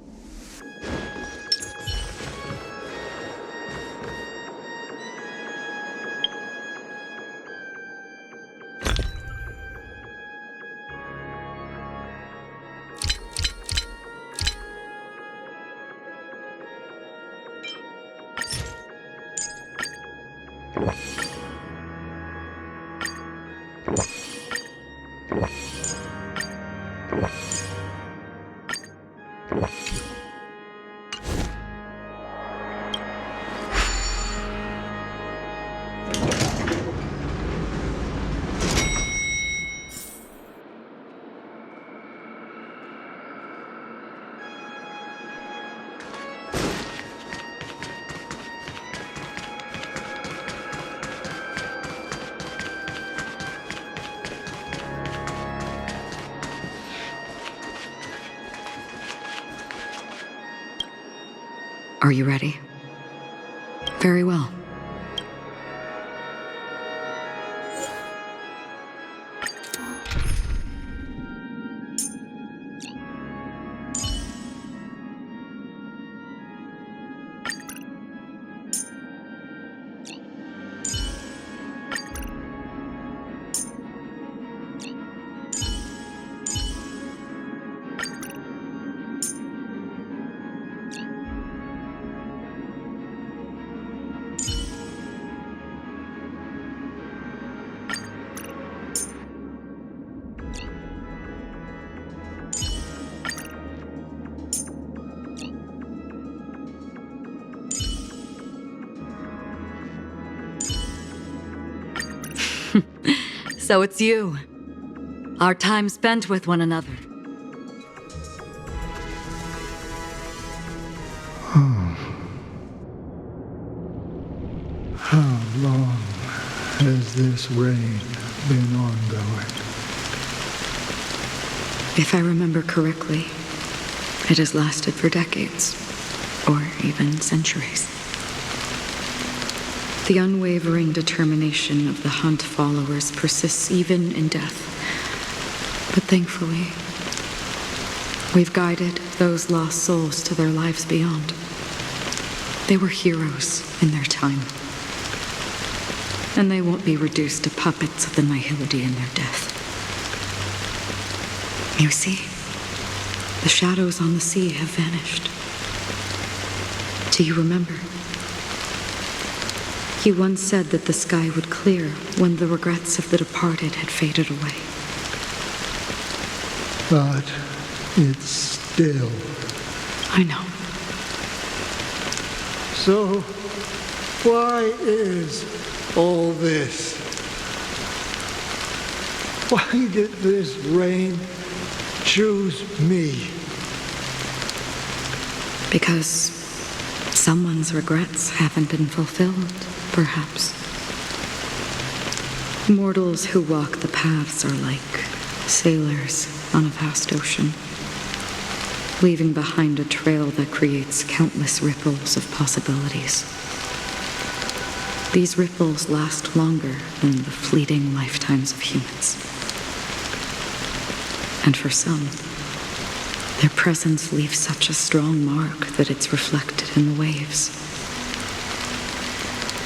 Are you ready? Very well. So it's you. Our time spent with one another. How long has this reign been ongoing? If I remember correctly, it has lasted for decades, or even centuries. The unwavering determination of the Hunt followers persists even in death. But thankfully, we've guided those lost souls to their lives beyond. They were heroes in their time. And they won't be reduced to puppets of the nihility in their death. You see, the shadows on the sea have vanished. Do you remember? You once said that the sky would clear when the regrets of the departed had faded away. But it's still... I know. So, why is all this? Why did this reign choose me? Because someone's regrets haven't been fulfilled, perhaps. Mortals who walk the paths are like sailors on a vast ocean, leaving behind a trail that creates countless ripples of possibilities. These ripples last longer than the fleeting lifetimes of humans. And for some, their presence leaves such a strong mark that it's reflected in the waves.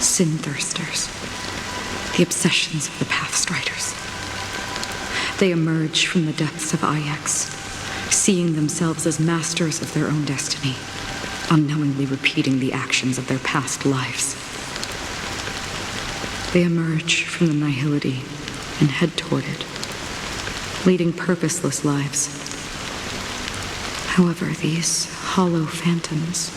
Sin-thirsters, the obsessions of the Pathstriders. They emerge from the depths of Ix, seeing themselves as masters of their own destiny, unknowingly repeating the actions of their past lives. They emerge from the nihility and head toward it, leading purposeless lives. However, these hollow phantoms,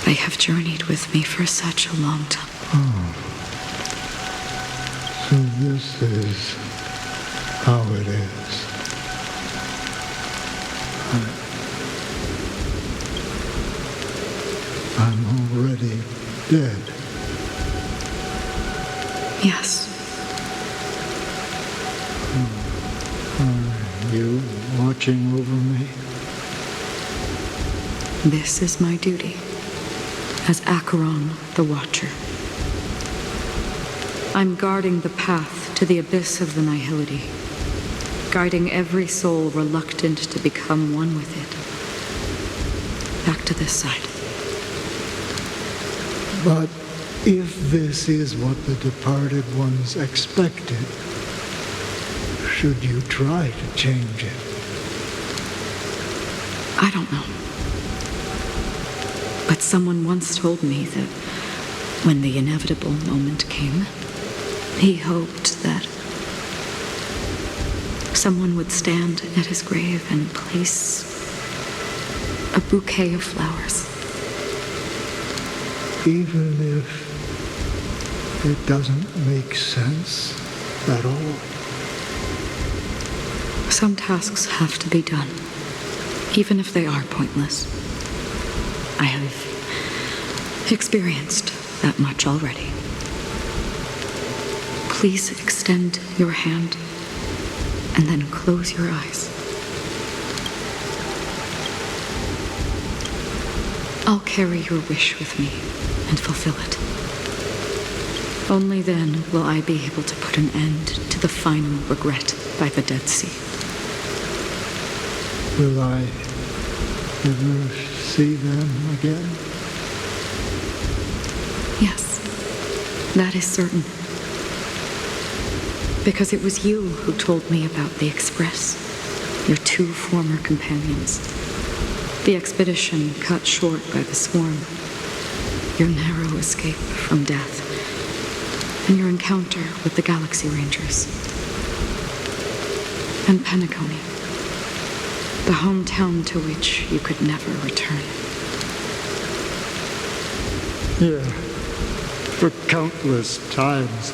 they have journeyed with me for such a long time. Oh. So this is how it is. I'm already dead. Yes. Are you watching over me? This is my duty as Acheron the Watcher. I'm guarding the path to the abyss of the nihility, guiding every soul reluctant to become one with it. Back to this side. But if this is what the departed ones expected, should you try to change it? I don't know. But someone once told me that when the inevitable moment came, he hoped that someone would stand at his grave and place a bouquet of flowers. Even if it doesn't make sense at all. Some tasks have to be done, even if they are pointless. I have experienced that much already. Please extend your hand and then close your eyes. I'll carry your wish with me and fulfill it. Only then will I be able to put an end to the final regret by the Dead Sea. Will I ever see them again? Yes, that is certain. Because it was you who told me about the Express, your two former companions. The expedition cut short by the swarm, your narrow escape from death, and your encounter with the Galaxy Rangers. And Penacony, the hometown to which you could never return. Yeah. For countless times,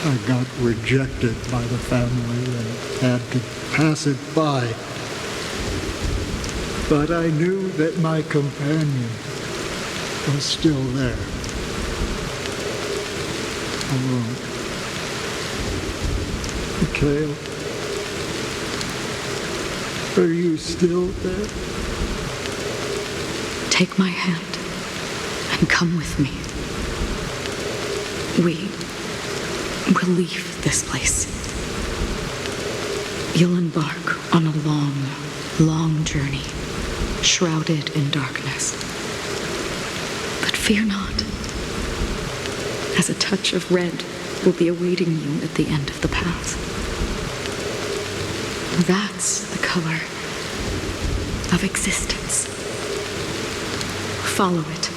I got rejected by the family and had to pass it by. But I knew that my companion was still there. Alone. Mikhail, are you still there? Take my hand and come with me. We will leave this place. You'll embark on a long, long journey, shrouded in darkness. But fear not, as a touch of red will be awaiting you at the end of the path. That's the color of existence. Follow it,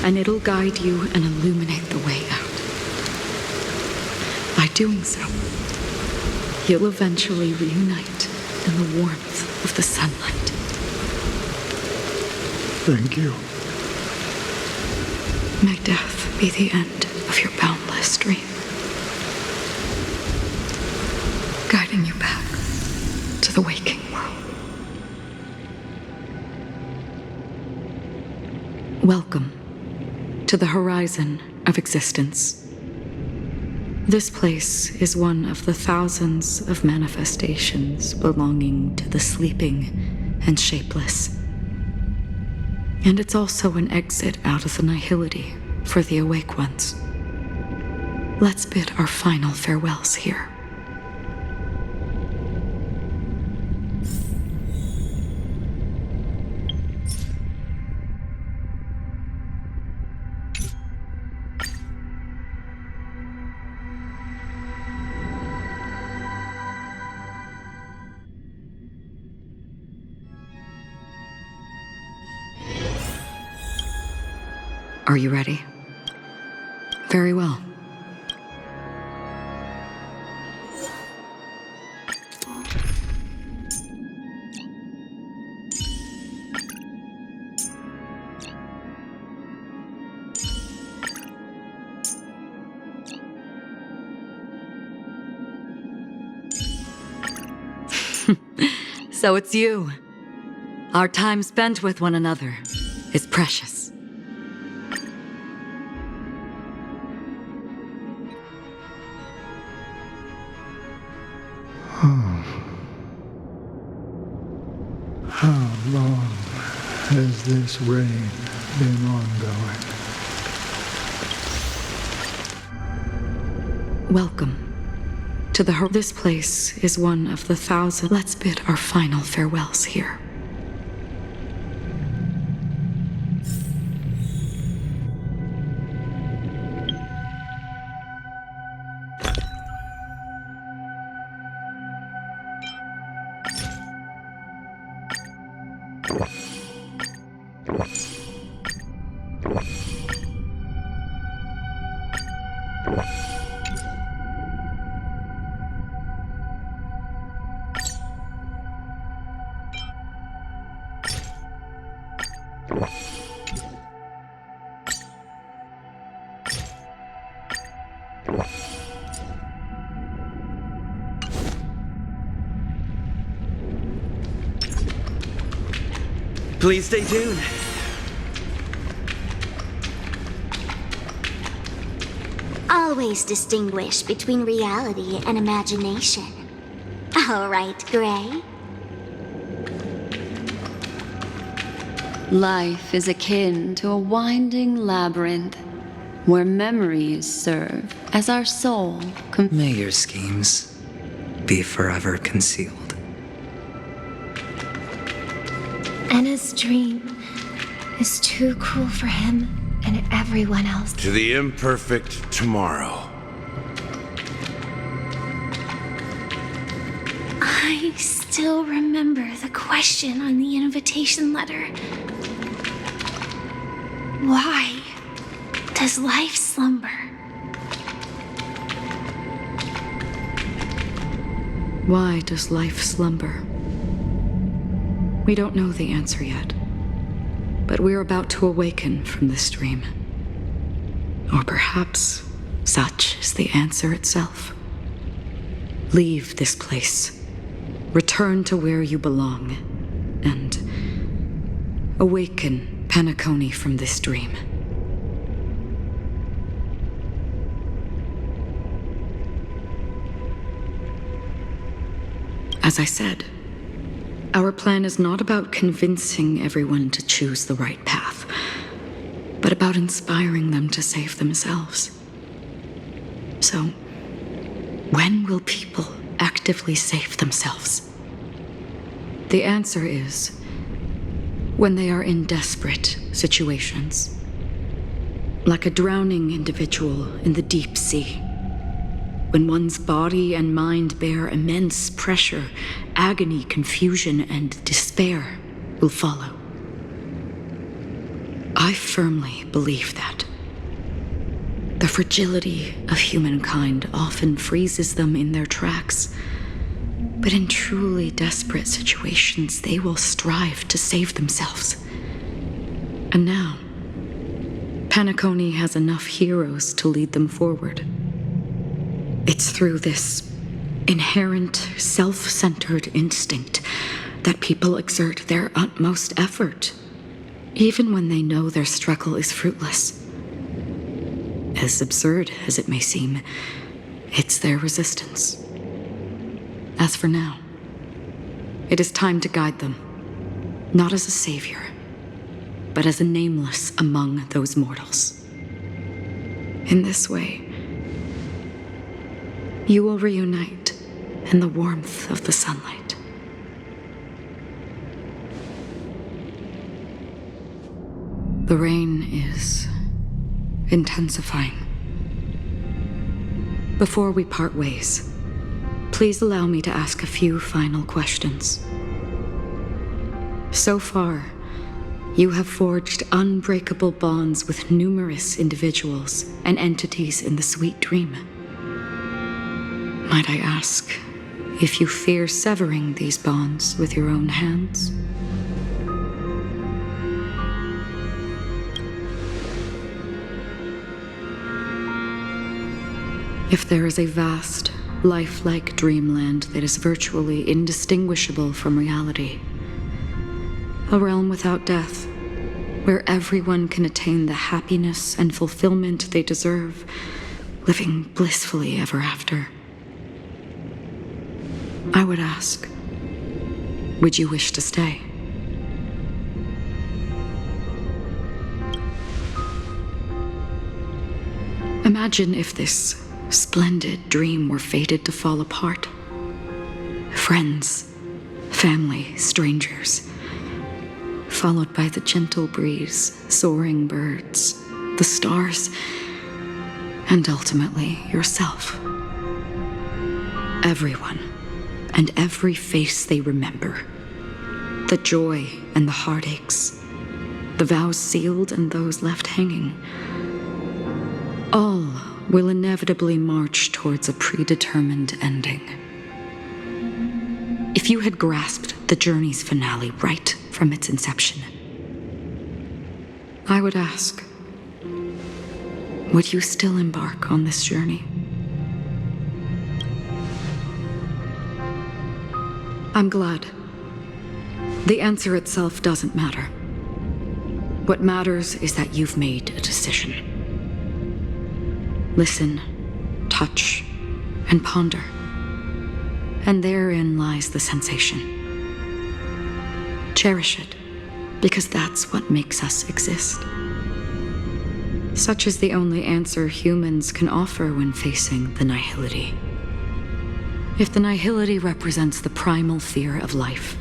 and it'll guide you and illuminate the way out. By doing so, you'll eventually reunite in the warmth of the sunlight. Thank you. May death be the end of your boundless dream, guiding you back to the waking world. Welcome to the horizon of existence. This place is one of the thousands of manifestations belonging to the sleeping and shapeless. And it's also an exit out of the nihility for the awake ones. Let's bid our final farewells here. Are you ready? Very well. So it's you. Our time spent with one another is precious. How long has this rain been ongoing? Welcome to the This place is one of the 1,000. Let's bid our final farewells here. Please stay tuned. Always distinguish between reality and imagination. All right, Gray. Life is akin to a winding labyrinth where memories serve as our soul. May your schemes be forever concealed. Anna's dream is too cruel for him and everyone else. To the imperfect tomorrow. I still remember the question on the invitation letter. Why does life slumber? Why does life slumber? We don't know the answer yet, but we're about to awaken from this dream. Or perhaps such is the answer itself. Leave this place, return to where you belong, and awaken Penacony from this dream. As I said, our plan is not about convincing everyone to choose the right path, but about inspiring them to save themselves. So, when will people actively save themselves? The answer is when they are in desperate situations, like a drowning individual in the deep sea. When one's body and mind bear immense pressure, agony, confusion, and despair will follow. I firmly believe that. The fragility of humankind often freezes them in their tracks, but in truly desperate situations, they will strive to save themselves. And now, Penacony has enough heroes to lead them forward. It's through this inherent, self-centered instinct that people exert their utmost effort, even when they know their struggle is fruitless. As absurd as it may seem, it's their resistance. As for now, it is time to guide them, not as a savior, but as a nameless among those mortals. In this way, you will reunite in the warmth of the sunlight. The rain is intensifying. Before we part ways, please allow me to ask a few final questions. So far, you have forged unbreakable bonds with numerous individuals and entities in the sweet dream. Might I ask if you fear severing these bonds with your own hands? If there is a vast, lifelike dreamland that is virtually indistinguishable from reality, a realm without death, where everyone can attain the happiness and fulfillment they deserve, living blissfully ever after, I would ask, would you wish to stay? Imagine if this splendid dream were fated to fall apart. Friends, family, strangers, followed by the gentle breeze, soaring birds, the stars, and ultimately yourself. Everyone and every face they remember. The joy and the heartaches, the vows sealed and those left hanging. All will inevitably march towards a predetermined ending. If you had grasped the journey's finale right from its inception, I would ask, would you still embark on this journey? I'm glad. The answer itself doesn't matter. What matters is that you've made a decision. Listen, touch, and ponder. And therein lies the sensation. Cherish it, because that's what makes us exist. Such is the only answer humans can offer when facing the nihility. If the nihility represents the primal fear of life,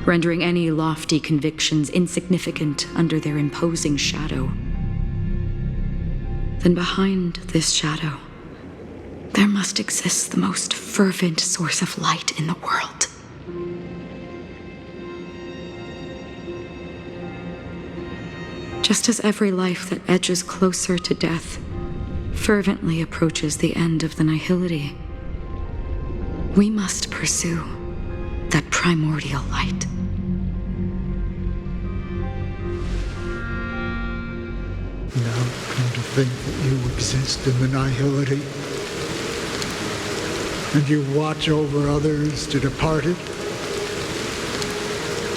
rendering any lofty convictions insignificant under their imposing shadow, then behind this shadow, there must exist the most fervent source of light in the world. Just as every life that edges closer to death fervently approaches the end of the nihility, we must pursue that primordial light. Now come to think that you exist in the nihility, and you watch over others to depart it.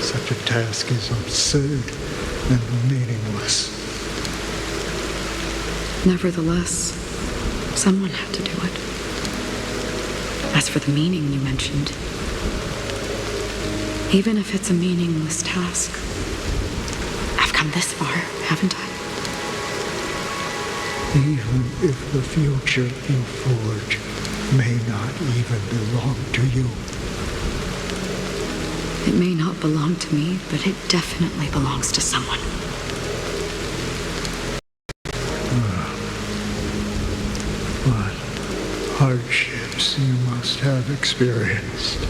Such a task is absurd and meaningless. Nevertheless, someone had to do it. As for the meaning you mentioned, even if it's a meaningless task, I've come this far, haven't I? Even if the future you forge may not even belong to you. It may not belong to me, but it definitely belongs to someone. What hardships you must have experienced.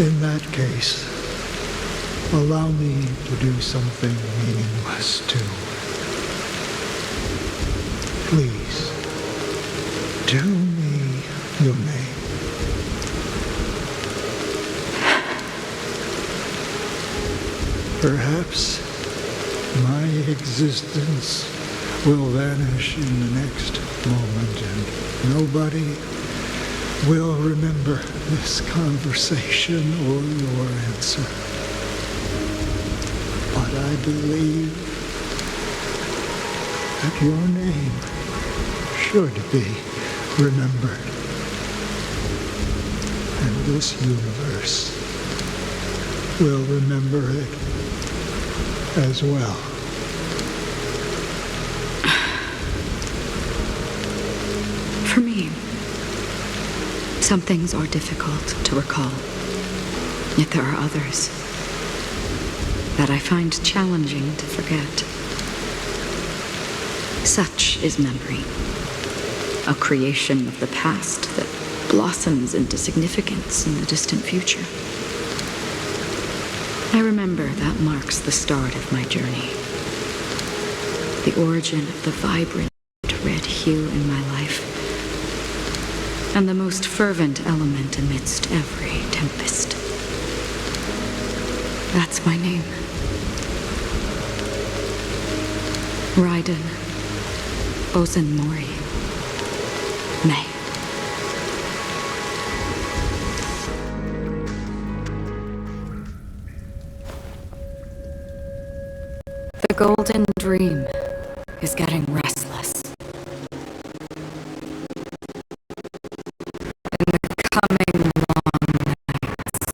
In that case, allow me to do something meaningless too. Please, tell me your name. Perhaps my existence will vanish in the next moment and nobody will remember this conversation or your answer. But I believe that your name should be remembered. And this universe will remember it as well. For me, some things are difficult to recall, yet there are others that I find challenging to forget. Such is memory, a creation of the past that blossoms into significance in the distant future. I remember that marks the start of my journey, the origin of the vibrant red hue in my life, and the most fervent element amidst every tempest. That's my name. Raiden Ozenmori May. The golden dream is getting restless. In the coming long nights,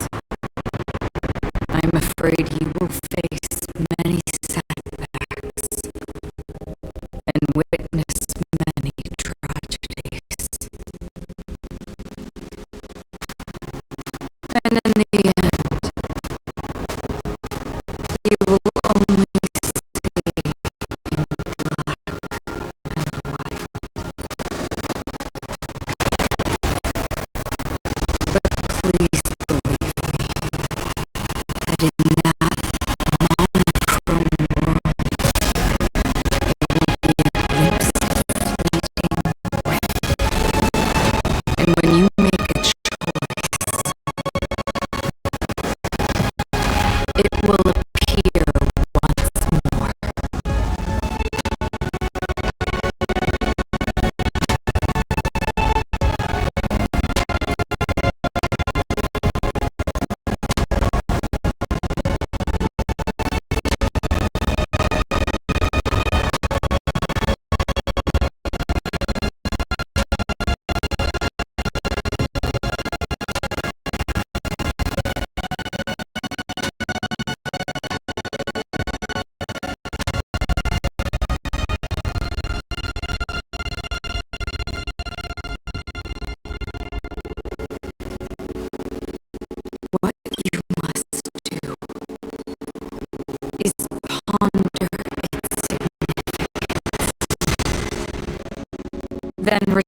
I'm afraid you will face many setbacks and witness many trials. can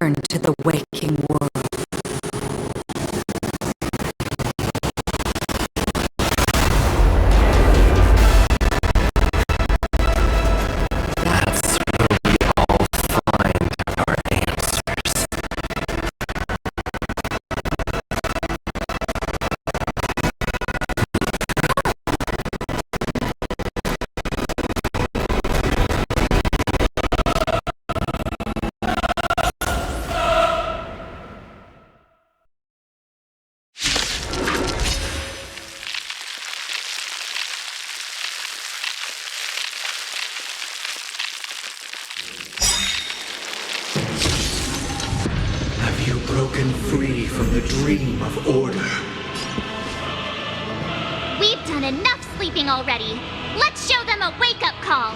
return to the waking world. That's where we all find our answers. Have you broken free from the dream of order? We've done enough sleeping already. Let's show them a wake-up call.